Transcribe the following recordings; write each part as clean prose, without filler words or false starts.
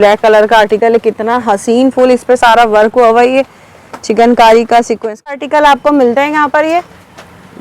Black colour का article है, कितना हसीन फुल इस पे सारा वर्क हुआ हुआ है। ये चिकनकारी का सीक्वेंस आर्टिकल आपको मिलते हैं यहाँ पर।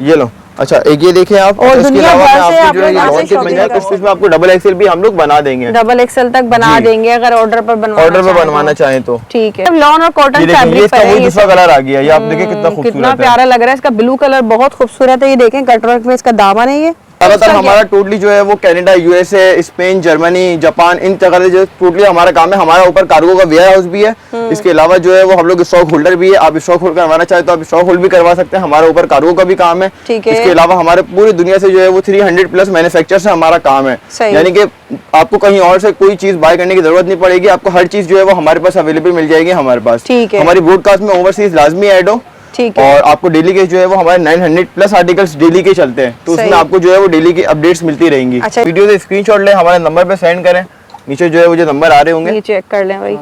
ये लो। अच्छा एक ये देखिए आप, और दुनिया भर से आप लोग यहाँ से शॉपिंग कर इसमें आपको डबल एक्सेल भी हम लोग बना देंगे, डबल एक्सेल तक बना देंगे अगर ऑर्डर पर बनवाना चाहें तो। ठीक है, लॉन और कॉटन फैब्रिक पर है। दूसरा कलर आ गया, ये आप देखिए कितना खूबसूरत है, कितना प्यारा लग रहा है। इसका ब्लू कलर बहुत खूबसूरत है। ये देखें कटवर्क में इसका दामन है। ये ज्यादातर हमारा टोटली जो है वो Canada, USA, Spain, Germany, Japan, इन जगह जो टोटली हमारा काम है। हमारा ऊपर कार्गो का वेयर हाउस भी है। इसके अलावा जो है वो हम लोग स्टॉक होल्डर भी है। आप स्टॉक होल्ड करवाना चाहे तो आप स्टॉक होल्ड भी करवा सकते हैं। हमारा ऊपर कार्गो का भी काम है। इसके अलावा हमारे पूरी दुनिया से जो है वो 300+ मैन्युफैक्चर से हमारा काम है। यानी कि आपको कहीं और से कोई चीज बाय करने की जरूरत नहीं पड़ेगी। आपको हर चीज जो है वो हमारे पास अवेलेबल मिल जाएगी हमारे पास। हमारी ब्रॉडकास्ट में ओवरसीज लाजमी ऐड हो। और आपको डेली के जो है वो हमारे 900+ आर्टिकल्स डेली के चलते हैं, तो उसमें आपको जो है वो डेली की अपडेट्स मिलती रहेंगी। अच्छा। वीडियो से स्क्रीनशॉट लें, हमारे नंबर पे सेंड करें। नीचे जो है वो जो नंबर आ रहे होंगे चेक कर लें भाई।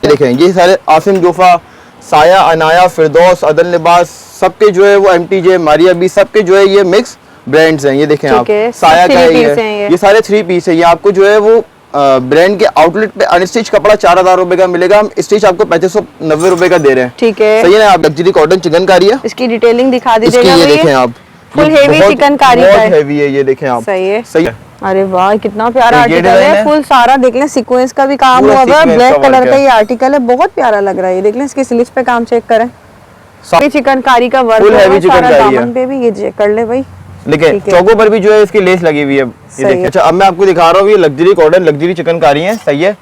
देखें ये सारे आसिम जोफा, साया, अनाया, फिरदौस, अदल लिबास, सबके जो है वो MTJ, मारिया बी, सबके जो है ये मिक्स ब्रांड्स हैं। ये देखें आप, साया का है ये सारे 3 पीस है। ये आपको जो है वो ब्रांड के आउटलेट पे अनस्टिच कपड़ा 4000 रुपए का मिलेगा। हम स्टिच आपको 3590 रुपए का दे रहे हैं। ठीक है, सही है ना। आप लग्जरी कॉटन चिकनकारी है। इसकी डिटेलिंग दिखा दीजिएगा। ये देखें आप, फुल हेवी चिकनकारी है, बहुत हेवी है। ये देखें आप, सही है, सही है। अरे वाह कितना प्यारा आर्टिकल है। फुल सारा देख लें, सीक्वेंस का भी काम हुआ हुआ है। ब्लैक कलर का ये आर्टिकल है, बहुत प्यारा लग रहा है। ये देख लें, इसकी स्लीव्स पे काम चेक करें। ये चिकनकारी का वर्क है, सारा दामन पे भी ये चेक कर ले भाई। देखिए चौकों पर भी जो है इसकी लेस लगी हुई है। ये देखिए। अच्छा अब मैं आपको दिखा रहा हूँ, ये लग्जरी कॉटन लग्जरी चिकनकारी है। सही है,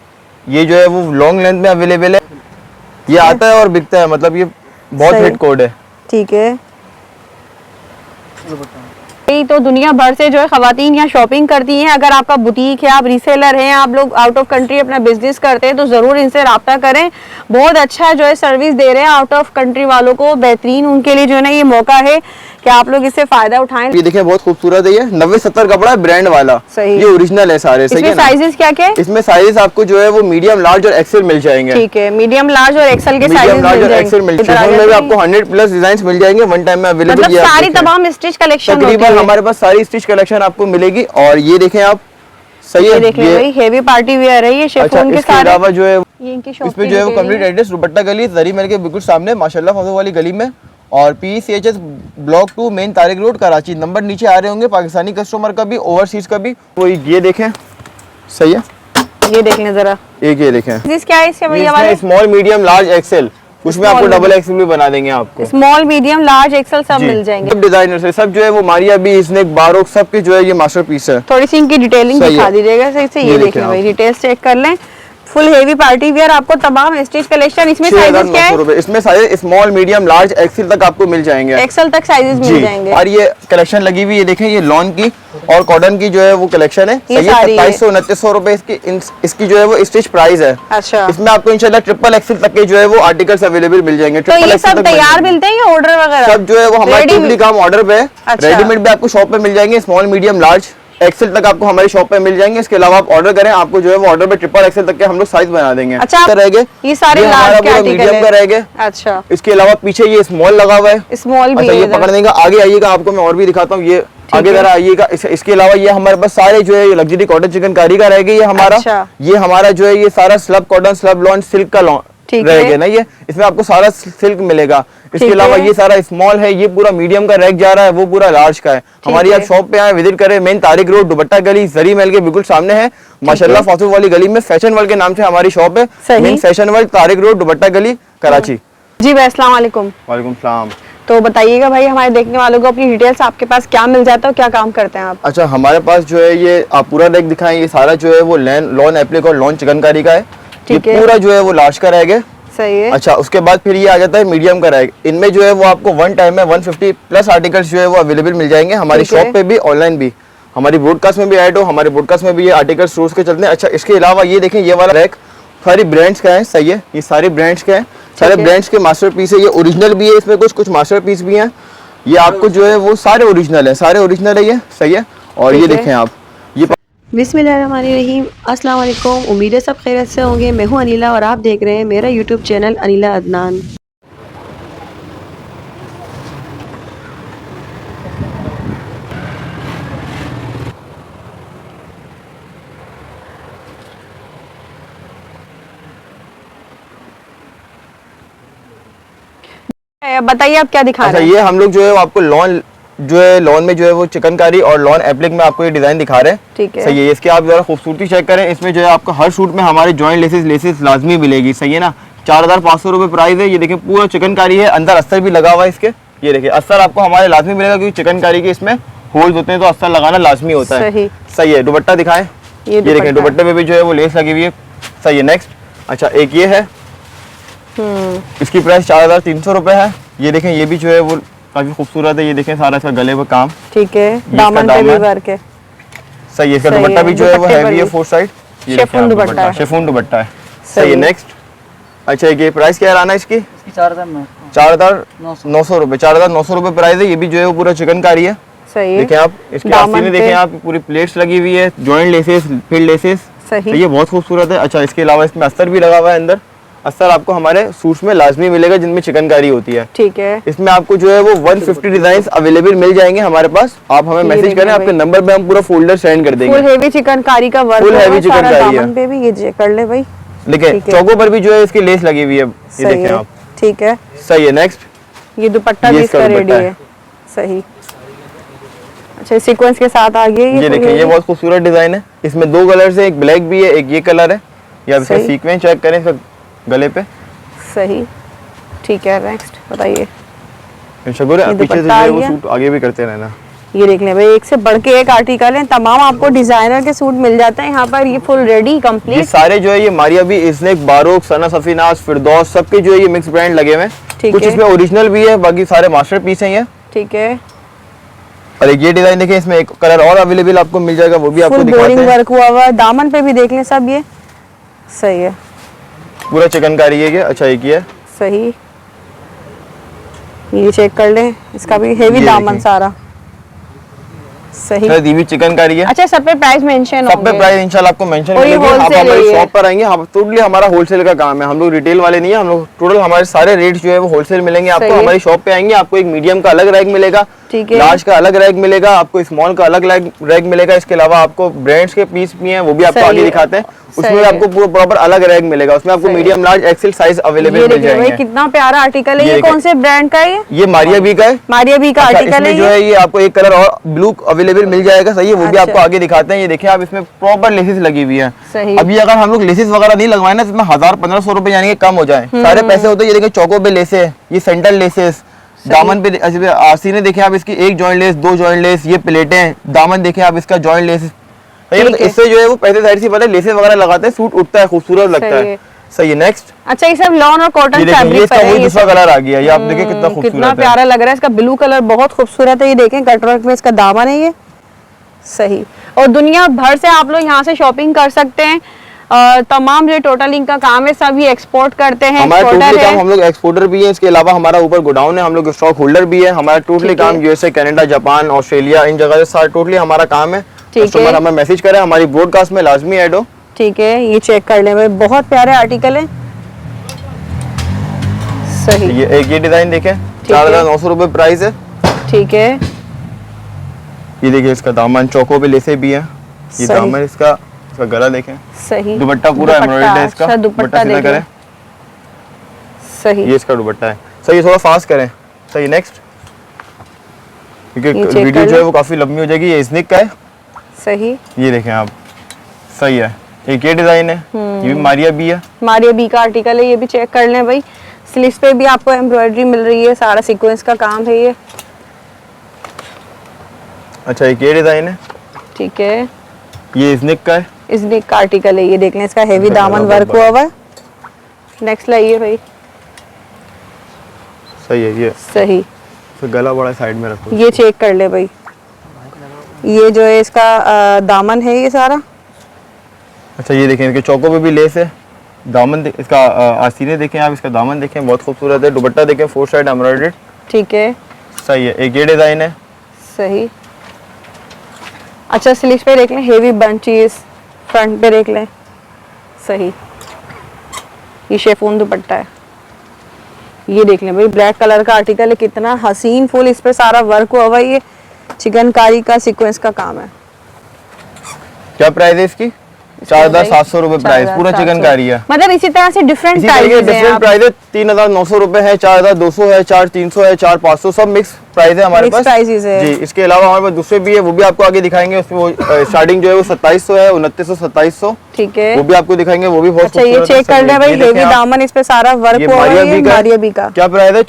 ये जो है वो लॉन्ग लेंथ में अवेलेबल है। ये आता है और बिकता है, मतलब ये बहुत हिट कोड है। ठीक है, तो दुनिया भर से जो है खवातीन यहाँ शॉपिंग करती हैं। अगर आपका बुटीक है, आप रीसेलर हैं, आप लोग आउट ऑफ कंट्री अपना बिजनेस करते हैं, तो जरूर इनसे राब्ता करें। बहुत अच्छा जो है सर्विस दे रहे हैं आउट ऑफ कंट्री वालों को। बेहतरीन उनके लिए जो है ना ये मौका है कि आप लोग इससे फायदा उठाएं। ये देखिए बहुत खूबसूरत है। ये 90-70 कपड़ा है, ब्रांड वाला। सही, ये ओरिजिनल है सारे। सही है ना। साइजेस क्या क्या है इसमें? साइजेस आपको जो है वो मीडियम, लार्ज और एक्सेल मिल जाएंगे। ठीक है, मीडियम, लार्ज और एक्सेल के साइजेस मिल जाएंगे। इसमें आपको 100+ डिजाइन मिल जाएंगे वन टाइम में अवेलेबल। मतलब सारी तमाम स्टिच कलेक्शन तकरीबन हमारे पास सारी स्टिच कलेक्शन आपको मिलेगी। और ये देखें आप, सही है, देख ले भाई, हेवी पार्टी वेयर है ये शिफॉन के साथ। इसके अलावा जो है इसमें जो है वो कंप्लीट एड्रेस दुपट्टा गली जरी महल के बिल्कुल सामने माशाल्लाह फजल वाली गली में, और PCHS block 2 main Tariq road Karachi. Number नीचे आ रहे होंगे, पाकिस्तानी कस्टमर का भी, ओवरसीज का भी। वो ये देखें, सही है, ये देख लें जरा। एक ये देखें, क्या है इसके भैया वाले? Small, medium, large, XL. उसमें आपको डबल एक्सेल भी बना देंगे। आपको स्मॉल, मीडियम, लार्ज, एक्सेल सब मिल जाएंगे। सब डिजाइनर से, सब जो है वो मारिया बी, स्नेक, बारोक, सबके जो है ये मास्टरपीस है। थोड़ी सी इनकी डिटेलिंग दिखा दीजिएगा सही से। ये देखें भाई, डिटेल्स चेक कर लें। फुल हेवी पार्टी वेयर आपको तमाम स्टिच कलेक्शन। इसमें साइजेस क्या है? इसमें size small, medium, large, XL तक आपको मिल जाएंगे। एक्सेल तक साइजेस मिल जाएंगे। और ये कलेक्शन लगी हुई है, देखें ये लॉन की और कॉटन की जो है वो कलेक्शन है। 2700-2900 रुपए इसकी जो है वो स्टिच प्राइस है। अच्छा, इसमें आपको इंशाल्लाह ट्रिपल एक्सेल तक के जो है वो आर्टिकल्स अवेलेबल मिल जाएंगे। तो ये सब तैयार मिलते हैं या ऑर्डर वगैरह? सब जो है वो हमारे टोटली काम ऑर्डर पे है। रेडीमेड भी आपको शॉप पे मिल जाएंगे। स्मॉल, मीडियम, लार्ज, एक्सेल तक आपको हमारी शॉप पे मिल जाएंगे। इसके अलावा आप ऑर्डर करें, आपको जो है वो ऑर्डर पे ट्रिपल एक्सेल तक के हम लोग साइज बना देंगे। अच्छा, ये सारे लार्ज के मीडियम का रहेगा। अच्छा, इसके अलावा पीछे ये स्मॉल लगा हुआ है। स्मॉल भी अच्छा, ये पकड़ने का आगे आइएगा, आपको मैं और भी दिखाता हूँ। ये आगे जरा आइएगा। इसके अलावा ये हमारे पास सारे जो है लग्जरी कॉटन चिकनकारी का रहेगा। ये हमारा ये हमारा जो है ये सारा slub cotton, slub lawn, silk का रहेगा ना। ये इसमें आपको सारा सिल्क मिलेगा। इसके अलावा ये सारा स्मॉल है, ये पूरा मीडियम का रैक जा रहा है, वो पूरा लार्ज का है। हमारी आप शॉप पे आए, विजिट करें। मेन तारिक रोड दुपट्टा गली जरी महल के बिल्कुल सामने है। माशाल्लाह फासू वाली गली में फैशन वर्ल्ड के नाम से हमारी शॉप है। Main fashion world, Tariq road, दुपट्टा गली, कराची। जी भाई, अस्सलाम वालेकुम। वालेकुम सलाम। तो बताइएगा भाई हमारे देखने वालों को अपनी डिटेल्स, आपके पास क्या मिल जाता है, क्या काम करते हैं आप? अच्छा, हमारे पास जो है ये आप पूरा डेक दिखाएं। ये सारा जो है वो लॉन एप्लिक और लॉन चिकनकारी का है। ये पूरा जो है वो लार्ज का रहेगा। सही है। अच्छा, उसके बाद फिर ये आ जाता है मीडियम का रहेगा। इनमें जो है वो आपको वन टाइम में 150+ आर्टिकल्स जो है वो अवेलेबल मिल जाएंगे हमारी शॉप पे भी, ऑनलाइन भी। हमारी ब्रॉडकास्ट में भी ऐड हो, हमारे ब्रॉडकास्ट में भी ये आर्टिकल स्टोर्स के चलते हैं। अच्छा, इसके अलावा ये देखें, ये वाला रैक सारी ब्रांड्स का है। सही है, ये सारे ब्रांड्स का है, सारे ब्रांड्स के मास्टरपीस है। ये ओरिजिनल भी है, इसमें कुछ मास्टरपीस भी हैं। ये आपको जो है वो सारे ओरिजिनल है, सारे ओरिजिनल है ये। सही है। और ये देखें आप, ये बिस्मिल्लाहिर्रहमानिर्रहीम, अस्सलाम वालेकुम। उम्मीद है सब खैरियत से होंगे। मैं हूं अनीला और आप देख रहे हैं मेरा यूट्यूब चैनल अनीला अदनान। बताइए आप क्या दिखा अच्छा रहे हैं। ये हम लोग जो है वो आपको लॉन जो है लॉन में जो है वो चिकनकारी और लॉन एप्लिक में आपको ये डिजाइन दिखा रहे हैं। ठीक है। सही है, इसके आप जरा खूबसूरती चेक करें। इसमें जो है आपको हर सूट में हमारे जॉइंट लेसेस लाजमी मिलेगी। सही है ना, 4500 रुपये प्राइस है। ये देखिए पूरा चिकनकारी है, अंदर अस्तर भी लगा हुआ है इसके। ये देखिए अस्तर आपको हमारे लाजमी मिलेगा क्योंकि चिकनकारी के इसमें होल्स होते हैं तो अस्तर लगाना लाजमी होता है। सही। सही है, दुपट्टा दिखाएं। ये देखिए दुपट्टे में भी जो है वो लेस लगी हुई है। सही है, नेक्स्ट। अच्छा एक ये है, इसकी प्राइस 4300 रुपये है। ये देखें ये भी जो है वो काफी खूबसूरत है। ये देखें सारा इसका गले पर काम। ठीक है, दामन पे भी वर्क है। सही है, इसका सही दुपट्टा है, भी जो है वो दुपट्टे पर हैवी है भी। Four side. शिफॉन दुपट्टा है। शिफॉन दुपट्टा है। सही सही है, है। नेक्स्ट। अच्छा ये प्राइस क्या रहना है इसकी? 4900 रुपये। 4900 रुपये प्राइस है। ये भी जो है वो पूरा चिकनकारी है। सही है। देखें आप इसके दामन आस्तीन में पे- देखें आप पूरी प्लेट्स लगी हुई है, जॉइंट लेसेस, फिल लेसेस। सही। ये बहुत खूबसूरत है। अच्छा इसके अलावा इसमें अस्तर भी लगा हुआ है अंदर। अस्तर आपको हमारे सूट्स में लाजमी मिलेगा जिनमें चिकनकारी होती है। ठीक है। इसमें आपको जो है वो 150 डिजाइन अवेलेबल मिल जाएंगे हमारे पास। आप हमें मैसेज देखिए करें, आपके भाई। नंबर पे हम पूरा फोल्डर सेंड कर फुल देंगे। हेवी चिकनकारी का वर्क Full है, heavy सारा चिकनकारी है। दामन पे भी ये चेक कर ले भाई। देखिए ठीक है। चौकों पर भी जो है इसकी लेस लगी हुई है। ये सही देखें है। आप। ठीक है, सही है, नेक्स्ट। ये दुपट्टा ये भी इसका इसका रेडी दुपट्टा है। है। सही। अच्छा सीक्वेंस के साथ आ गया ये देखिए ये बहुत खूबसूरत डिजाइन है। इसमें दो कलर है, एक ब्लैक भी है, एक ये कलर है। या इसका सही। सीक्वेंस चेक करें इसका गले पे। सही। ठीक है, नेक्स्ट बताइए। शगुर ये पीछे से जो दुपट्टा है आ वो गया। सूट आगे भी करते रहना। ये देख लें भाई, एक से बढ़ के एक आर्टिकल है। तमाम आपको डिजाइनर के सूट मिल जाते हैं यहाँ पर। ये फुल रेडी ये कंप्लीट। सारे जो है ये मारिया भी, इस्निक, बारोक, सना सफीनाज, फिरदौस सबके जो है ये मिक्स ब्रांड लगे हुए हैं। ठीक कुछ है। इसमें ओरिजिनल भी है, बाकी सारे मास्टर पीस हैं ये। ठीक है, और एक ये डिजाइन देखिए, इसमें एक कलर और अवेलेबल आपको मिल जाएगा, वो भी आपको फुल दिखाते बोरिंग हैं। वर्क हुआ हुआ है। दामन पे भी देख लें सब ये। सही है। पूरा चिकनकारी है ये। अच्छा एक ये है। सही। ये चेक कर लें, इसका भी हेवी ये दामन देखें। सारा। सही। सर ये भी चिकनकारी है। अच्छा सब पे प्राइस मेंशन सब पे होंगे। प्राइस इंशाल्लाह आपको मेंशन और ये मिलेगी। आप wholesale हमारी ही है। शॉप पर आएंगे, हम टोटली हमारा होलसेल का काम है। हम लोग रिटेल वाले नहीं है, हम लोग टोटल हमारे सारे रेट्स जो है वो होलसेल मिलेंगे आपको। सही है। हमारी शॉप पे आएंगे, आपको एक मीडियम का अलग रैक मिलेगा, ठीक है। लार्ज का अलग रैक मिलेगा, आपको स्मॉल का अलग रैक मिलेगा। इसके अलावा आपको ब्रांड्स के पीस भी हैं, वो भी आपको सही आगे है। दिखाते हैं। सही उसमें है। आपको पूरा प्रॉपर अलग रैक मिलेगा। उसमें आपको सही है। मीडियम, लार्ज, एक्सेल साइज ये अवेलेबल मिल देखिए भाई जाएंगे। कितना प्यारा आर्टिकल है। ये ये देखिए। कौन से ब्रांड का है? ये मारिया बी का है। मारिया बी का अच्छा, आर्टिकल है इसमें जो ये। है ये आपको एक कलर और ब्लू अवेलेबल मिल जाएगा। सही है, वो भी अच्छा। आपको आगे दिखाते हैं। ये देखिए आप, इसमें प्रॉपर लेसेस लगी हुई है। सही। अभी अगर हम लोग लेसेस वगैरह नहीं लगवाए ना, इसमें 1000-1500 रुपए यानी कि कम हो जाए। सारे पैसे होते हैं। ये देखिए चौकों पे लेसे है, ये सेंटर लेसेस, दामन पे आस्तीने देखें आप, इसकी एक जॉइंट लेस, दो जॉइंट लेस, ये प्लेटें, दामन देखें आप इसका जॉइंट लेस। सही है, ठीक मतलब है। इससे जो है वो पैसे जाहिर सी बात है, लेसेस वगैरह लगाते हैं, सूट उठता है, खूबसूरत लगता सही है। है। सही है, नेक्स्ट। अच्छा ये सब लॉन और ये कॉटन देखिए ये फैब्रिक इसका पर है। वही ये दूसरा सब कलर आ गया। ये आप देखिए कितना खूबसूरत कितना है। प्यारा लग रहा है। इसका ब्लू कलर बहुत खूबसूरत है। ये देखें कटवर्क में इसका दामन है ये। सही। और दुनिया भर से आप लोग यहाँ से शॉपिंग कर सकते हैं। तमाम जो टोटलिंग का काम है सभी एक्सपोर्ट करते हैं। हमारा एक्सपोर्टर टोटली काम, है। हम लोग एक्सपोर्टर भी है। इसके अलावा हमारा ऊपर गोडाउन है, हम लोग स्टॉक होल्डर भी है। हमारा टोटली ठीक है। काम यूएसए, कनाडा, जापान, ऑस्ट्रेलिया, इन जगह से सारा टोटली हमारा काम है। ठीक कस्टमर है। हमें मैसेज करें, हमारी ब्रॉडकास्ट में लाजमी ऐड हो। ठीक है, ये चेक कर लें भाई, बहुत प्यारे आर्टिकल है। सही। ये डिजाइन देखें, 4900 रुपए प्राइस है। ठीक है। ये देखिए इसका दामन चौकों पे लेसे भी है। ये सही। दामन इसका गला देखें। सही। दुपट्टा पूरा एम्ब्रॉयडर्ड है इसका। अच्छा दुपट्टा सीधा देखिए। करें। सही। ये इसका दुपट्टा है। सही, थोड़ा फास्ट करें। सही, नेक्स्ट। क्योंकि ये चेक वीडियो कर जो है लें। वो काफी लंबी हो जाएगी। ये स्निक का है। सही। ये देखें आप। सही है, एक ये डिजाइन है, ये भी मारिया भी है। मारिया बी का आर्टिकल है। ये भी चेक कर लें भाई। स्लीव्स पे भी आपको एम्ब्रॉयडरी मिल रही है, सारा सीक्वेंस का काम है ये। अच्छा एक ये डिजाइन है, ठीक है। ये स्निक का है। इस नेक का आर्टिकल है ये, देख लें इसका हेवी इसका दामन गला वर्क बहुत हुआ हुआ है। नेक्स्ट लाइए भाई। सही है, ये सही। तो गला बड़ा साइड में रखो। ये चेक कर ले भाई, ये जो है इसका दामन है ये सारा। अच्छा ये देखें, इसके चौकों पे भी लेस है। दामन इसका आस्तीने देखें आप, इसका दामन देखें, बहुत खूबसूरत है। दुपट्टा देखें, 4 साइड एम्ब्रॉयडर्ड। ठीक है। सही है, एक ये डिजाइन है। सही। अच्छा स्लीव्स पे देख लें, हेवी बंचीज, फ्रंट पे देख लें। सही। ये शेफून दुपट्टा है। ये देख लें भाई, ब्लैक कलर का आर्टिकल है, कितना हसीन फुल इस पे सारा वर्क हुआ हुआ है। ये चिकनकारी का सीक्वेंस का काम है। क्या प्राइस है इसकी? 4,700 रुपए प्राइस, पूरा चिकनकारी है। मतलब इसी तरह से डिफरेंट इसी तरीके प्राइस डिफरेंट प्राइस है। 3,900 रुपए है, 4,200 है, 4,300 है, 4,500, सब मिक्स प्राइस है हमारे पास जी। इसके अलावा हमारे पास दूसरे भी है, वो भी आपको आगे दिखाएंगे। उसमें वो स्टार्टिंग जो है वो 2,700 है, 2,900, 2,700, ठीक है, वो भी आपको दिखाएंगे। वो भी बहुत अच्छा, ये चेक कर ले भाई, हेवी दामन, इस पे सारा वर्क हुआ है। मारिया बी का क्या प्राइस है?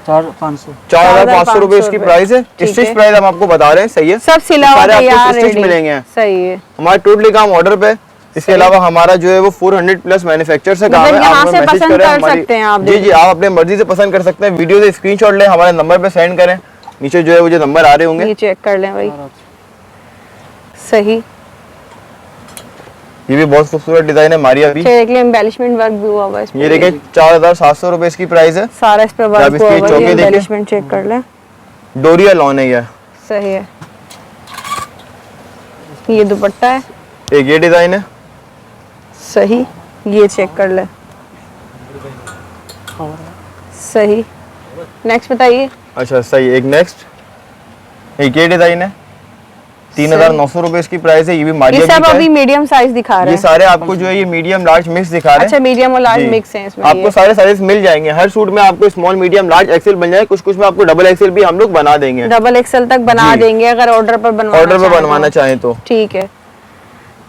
4,500 रुपए इसकी प्राइस है। स्टिच प्राइस हम आपको बता रहे हैं, सही है, सब सिला हुआ तैयार स्टिच मिलेंगे, सही है। हमारे टोटली काम ऑर्डर पे। इसके अलावा हमारा जो है वो 400 प्लस मैन्युफैक्चर से काम है। यहाँ से पसंद कर सकते हैं आप। जी, आप अपने मर्जी से पसंद कर सकते हैं। वीडियो से स्क्रीनशॉट लें, हमारे नंबर पे सेंड करें, नीचे जो है वो जो नंबर आ रहे होंगे, ये चेक कर लें भाई, सही। ये भी बहुत खूबसूरत डिजाइन है, मारिया भी। देख लें, एम्बेलिशमेंट वर्क भी हुआ हुआ है इसमें। ये देखिए 4,700 रुपए इसकी प्राइस है, सारा इस पे वर्क हुआ हुआ है। एम्बेलिशमेंट चेक कर लें, डोरिया लॉन है ये, सही है। ये दुपट्टा है, एक ये डिजाइन है, सही। ये चेक कर ले, सही। नेक्स्ट बताइए। अच्छा, सही। एक नेक्स्ट, एक ये डिजाइन है, 3,900 रुपए इसकी प्राइस है। ये भी मारिया ये सब अभी मीडियम साइज दिखा रहे हैं। ये सारे आपको जो है ये मीडियम लार्ज मिक्स दिखा रहे हैं। अच्छा, मीडियम और लार्ज मिक्स हैं इसमें। आपको सारे साइज मिल जाएंगे। हर सूट में आपको स्मॉल, मीडियम, लार्ज, एक्सेल बन जाए। कुछ कुछ में आपको डबल एक्सेल भी हम लोग बना देंगे, डबल एक्सेल तक बना देंगे अगर ऑर्डर पर बनवाना चाहें तो। ठीक है,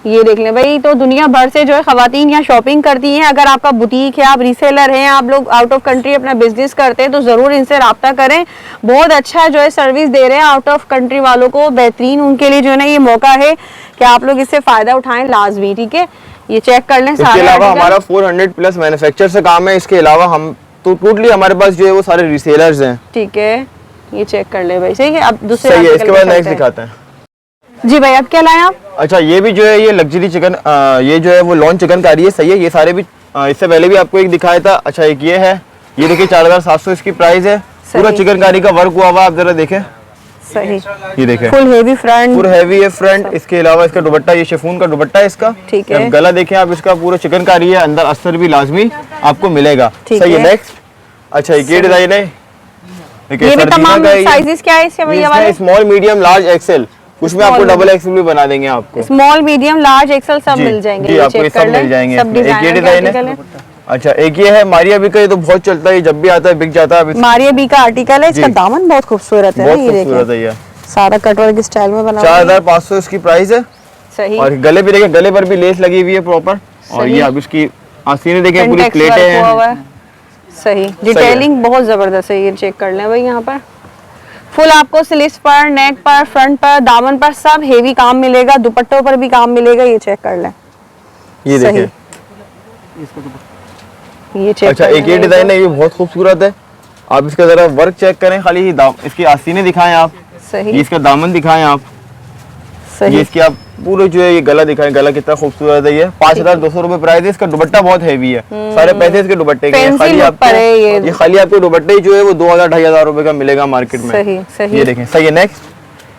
ये देख लें भाई। तो दुनिया भर से जो है खवातीन यहाँ शॉपिंग करती हैं। अगर आपका बुटीक है, आप रीसेलर हैं, आप लोग आउट ऑफ कंट्री अपना बिजनेस करते हैं, तो ज़रूर इनसे रब्ता करें। बहुत अच्छा जो है सर्विस दे रहे हैं आउट ऑफ कंट्री वालों को, बेहतरीन। उनके लिए जो है ना ये मौका है कि आप लोग इससे फ़ायदा उठाएं लाजमी, ठीक है। ये चेक कर लें। इसके अलावा हमारा 400 प्लस मैन्युफैक्चर से काम है। इसके अलावा हम तो टोटली हमारे पास जो है वो सारे रीसेलर्स हैं, ठीक है। ये चेक कर ले भाई, सही है। अब दूसरे, सही है। इसके बाद नेक्स्ट दिखाते हैं जी भाई। अब क्या लाए आप? अच्छा, ये भी जो है ये लग्जरी चिकन, ये जो है वो लॉन चिकनकारी है, सही है। ये सारे भी इससे पहले भी आपको एक दिखाया था। अच्छा, एक ये है, ये देखिए 4,700 इसकी प्राइस है। पूरा चिकनकारी का वर्क हुआ हुआ, आप जरा देखें, सही। ये देखें, full heavy front, full heavy है फ्रंट। इसके अलावा इसका दुपट्टा, ये शिफॉन का दुपट्टा है इसका, ठीक है। गला देखें आप, इसका पूरा चिकनकारी है, अंदर अस्तर भी लाजमी आपको मिलेगा, सही है। नेक्स्ट, अच्छा, ये डिजाइन है, ये भी तमाम साइजेस क्या है इसके भैया वाले? Small, medium, large, XL. उसमें आपको डबल एक्सेल भी बना देंगे आपको। स्मॉल, मीडियम, लार्ज, एक्सेल सब मिल जाएंगे। जी, आपको सब मिल जाएंगे। एक ये डिजाइन है। अच्छा, एक ये है मारिया बी का, ये तो बहुत चलता है, जब भी आता है बिक जाता है। मारिया बी का आर्टिकल है, इसका दामन बहुत खूबसूरत है, बहुत खूबसूरत है, ये सारा कटवर्क स्टाइल में बना हुआ है। 4,500 इसकी प्राइस है, सही। और गले भी देखिए, गले पर भी लेस लगी हुई है प्रॉपर। और ये आप इसकी आस्तीनें देखें, पूरी प्लेटें हैं, सही। डिटेलिंग बहुत जबरदस्त है। ये चेक कर लें भाई, यहाँ पर फुल आपको स्लीव्स पर, नेक पर, फ्रंट पर, दामन पर सब हेवी काम मिलेगा, दुपट्टों पर भी काम मिलेगा। ये चेक कर लें, ये देखिए, ये चेक। अच्छा, एक ये डिजाइन है, ये बहुत खूबसूरत है। आप इसका जरा वर्क चेक करें, खाली इसकी आस्तीनें दिखाएं आप, सही। ये इसका दामन दिखाएं आप, सही। ये इसकी आप पूरे जो है ये गला दिखाएं, गला कितना खूबसूरत है। ये 5,200 रुपए प्राइस है। इसका दुपट्टा बहुत हैवी है, सारे पैसे इसके दुपट्टे के हैं। खाली आपको ये खाली आपको दुपट्टे जो है वो 2,000-2,500 रुपए का मिलेगा मार्केट में, सही, सही। ये देखें, सही है। नेक्स्ट,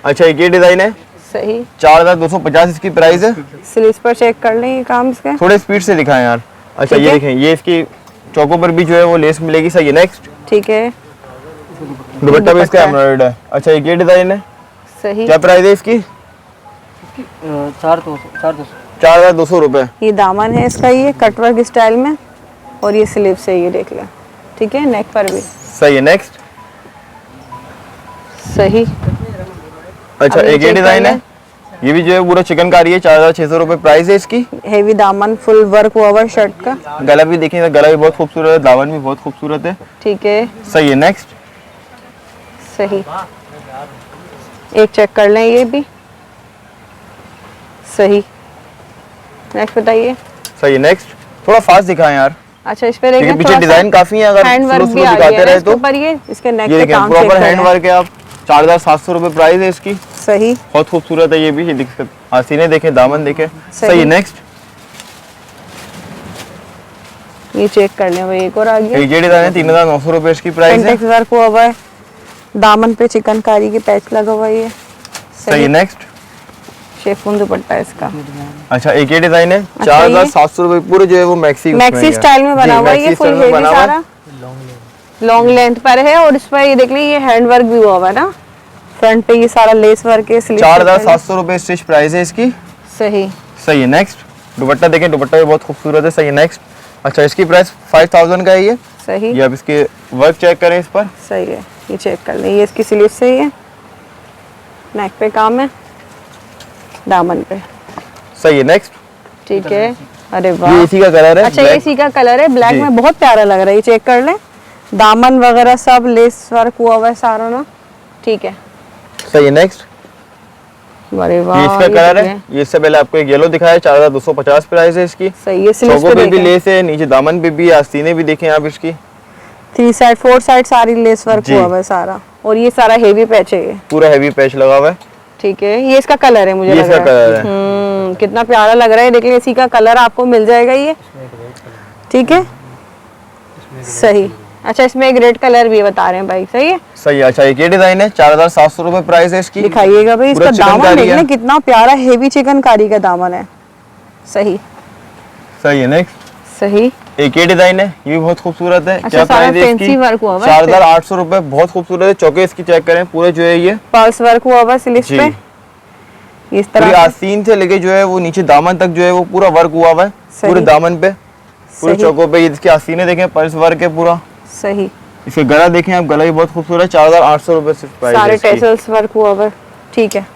अच्छा, एक ये डिजाइन है, सही। 4,250 इसकी प्राइस है। स्लीव्स पर चेक कर लें, ये काम इसका थोड़े स्पीड से दिखाएं यार। अच्छा, ये देखें, ये इसकी चौकों पर भी जो है वो लेस मिलेगी, सही है। नेक्स्ट, ठीक है। दुपट्टा भी इसका एम्ब्रॉयडर्ड है। अच्छा, एक ये डिजाइन है, सही। क्या प्राइस है इसकी? 4,200 रुपए। ये दामन है इसका, ये कटवर्क स्टाइल में, और ये स्लीव्स है, ये देख लें, ठीक है। नेक पर भी सही है। नेक्स्ट, सही। अच्छा, एक ये डिजाइन है, ये भी जो है पूरा चिकनकारी है, 4,600 रुपए प्राइस है इसकी। हेवी दामन, फुल वर्क हुआ हुआ शर्ट का। गला भी देखिए, गला भी बहुत खूबसूरत है, दामन भी बहुत खूबसूरत है, ठीक है, सही है। नेक्स्ट, सही। एक चेक कर लें, ये भी सही। नेक्स्ट बताइए, सही है। नेक्स्ट, थोड़ा फास्ट दिखाएं यार। अच्छा, इस पे देखिए, पीछे डिजाइन काफी है, अगर स्लो स्लो दिखाते रहे तो। इसके नेक पे काम प्रॉपर हैंड वर्क है। आप 4,700 रुपए प्राइस है इसकी, सही। बहुत खूबसूरत है। ये भी आस्तीनें देखें, दामन देखें, सही है। नेक्स्ट, ये चेक कर लें भाई, एक और आ गया। ये डिजाइन है, 3,900 रुपए इसकी प्राइस है। वर्क हुआ हुआ है, दामन पे चिकनकारी के पैच लगा हुआ है, सही है। नेक्स्ट, शिफॉन दुपट्टा इसका। अच्छा, एक ये डिजाइन है, 4,700 रुपए, पूरे जो है वो मैक्सी स्टाइल में बना हुआ है। ये फुल हेवी सारा लॉन्ग लेंथ पर है, और इस पर ये देख लीजिए, ये हैंड वर्क भी हुआ हुआ है ना, फ्रंट पे ये सारा लेस वर्क है। 4,700 रुपए स्टिच प्राइस है इसकी, सही सही है। नेक्स्ट दुपट्टा देखें, दुपट्टा भी बहुत खूबसूरत है। सही है। नेक्स्ट अच्छा, इसकी प्राइस 5000 का है ये। सही। ये आप इसके वर्क चेक करें इस पर। सही है, ये चेक कर लें, ये इसकी स्लीव सही है, नेक पे काम है, दामन पे। सही है। नेक्स्ट ठीक है। अरे वाह, ये इसी का कलर है। अच्छा ये इसी का कलर है, ब्लैक जी। में बहुत प्यारा लग रहा है, ये चेक कर लें, दामन वगैरह सब लेस वर्क हुआ हुआ है सारा ना। ठीक है। सही है। नेक्स्ट अरे वाह, ये इसका कलर है। ये इससे पहले आपको एक येलो दिखाया, 4250 प्राइस है इसकी। सही है। स्लीव्स चौकों पे पे भी देखें, लेस है, नीचे दामन पे भी, आस्तीनें भी देखें आप इसकी। 3 साइड 4 साइड सारी लेस वर्क जी। हुआ हुआ है सारा, और ये सारा हेवी पैच है ये। पूरा हैवी पैच लगा हुआ है। ठीक है, ये इसका कलर है, मुझे ये लग इसका रहा है। कलर है। कितना प्यारा लग रहा है, देखिए इसी का कलर आपको मिल जाएगा ये। ठीक है। सही। अच्छा, इसमें एक रेड कलर भी बता रहे हैं भाई, सही है। सही है। अच्छा, एक ये डिजाइन है, 4700 रुपए प्राइस है इसकी। दिखाइएगा भाई, पूरा इसका दामन चिकनकारी देख है। लें, कितना प्यारा हेवी चिकनकारी का दामन है। सही। सही है। नेक्स्ट सही। एक ये डिजाइन है, ये भी बहुत खूबसूरत है। अच्छा, क्या सारा प्राइस है इसकी? फैंसी वर्क हुआ हुआ है। 4800 रुपए, बहुत खूबसूरत है। चौके इसकी चेक करें, पूरे जो है ये पर्स वर्क हुआ हुआ स्लीव्स जी। पे, इस पूरी तरह से। आस्तीन से लेके जो है वो नीचे दामन तक जो है वो पूरा वर्क हुआ हुआ है। सही। पूरे दामन पे, पूरे सही। चौकों पे इसकी आस्तीनें देखें, पर्स वर्क है पूरा। सही। इसका गला देखें आप, गला भी बहुत खूबसूरत है। 4800 रुपए सिर्फ प्राइस है सारे इसकी। टेसल्स वर्क हुआ हुआ है। ठीक है,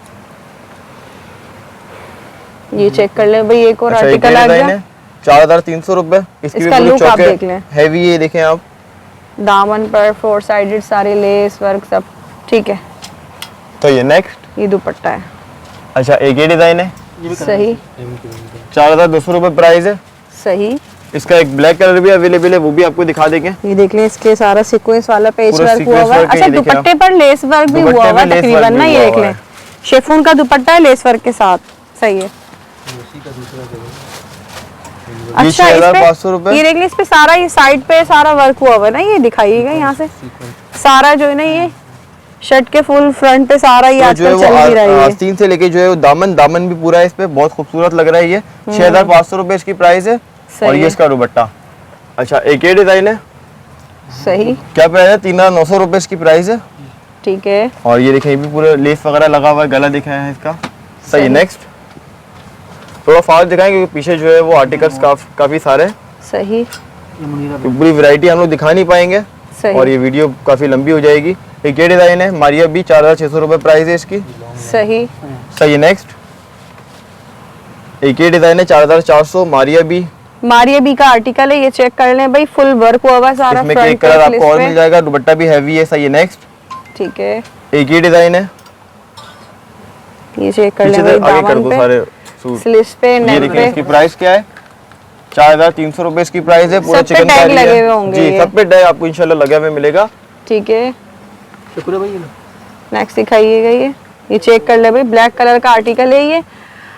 ये चेक कर ले भाई, एक और अच्छा, एक आर्टिकल आ डिजाइन गया। है, 4300 रुपए। इसकी भी इसका पूरी look आप चौके देख लें। हैवी है, देखें आप। दामन पर 4 साइडेड सारे लेस वर्क सब। ठीक है। तो ये नेक्स्ट ये दुपट्टा है। अच्छा, एक ये डिजाइन है, सही। 4200 रुपए प्राइस है। सही। इसका एक ब्लैक कलर भी अवेलेबल है, वो भी आपको दिखा देंगे। ये देख लें, इसके सारा सीक्वेंस वाला पेच पूरा वर्क हुआ सीक्वेंस हुआ है। वर्क है, अच्छा, ये देखिए दुपट्टे पर लेस वर्क भी दुपट्टे हुआ हुआ है पे लेस तकरीबन वर्क ना, भी ये हुआ देख हुआ लें, है। शेफून का दुपट्टा है लेस वर्क के साथ। सही है। अच्छा, इस 6500 पे रुपए। ये देख लें, इस पे सारा ये साइड पे सारा वर्क हुआ हुआ है ना, ये दिखाइएगा यहाँ से सारा जो है ना, ये शर्ट के फुल फ्रंट पे सारा ये तो जो है आजकल वो चल भी रही है। आस्तीन से लेके जो है वो दामन भी पूरा है इस पे, बहुत खूबसूरत लग रहा है ये। 6500 रुपए इसकी प्राइस है। सही और ये है। इसका दुपट्टा। अच्छा, एक ये डिजाइन है, सही। क्या प्राइस है? 3900 रुपए इसकी प्राइस है। ठीक है। और ये देखिए, ये भी पूरा लेस वगैरह लगा हुआ है, गला दिखा है इसका। सही है। नेक्स्ट थोड़ा फास्ट दिखाएंगे क्योंकि पीछे जो है वो आर्टिकल्स काफी सारे हैं। सही। तो पूरी वैरायटी हम लोग दिखा नहीं पाएंगे सही। और ये वीडियो काफी लंबी हो जाएगी। एक ये डिजाइन है, मारिया भी, 4600 रुपए प्राइस है इसकी। सही। सही है। नेक्स्ट एक ये डिजाइन है, 4400, मारिया भी। मारिया बी का आर्टिकल है, ये चेक कर लें भाई, फुल वर्क हुआ हुआ है सारा इसमें फ्रंट एक कलर आपको और मिल जाएगा, दुपट्टा भी हैवी है। सही है। नेक्स्ट ठीक है, एक ये डिजाइन है, ये चेक कर पीछे लें से भाई, आगे कर दामन दो पे, सारे सूट। स्लीव्स पे, ये नेक देखिए, इसकी पे। प्राइस क्या है? 4300 रुपए इसकी प्राइस है। पूरा सब पे चिकन टैग कारी लगे है। हुए होंगे जी, ये। सब पे टैग आपको इंशाल्लाह लगे हुए मिलेगा। ठीक है, नेक्स्ट दिखाइएगा। ये चेक कर ले भाई, ब्लैक कलर का आर्टिकल है ये,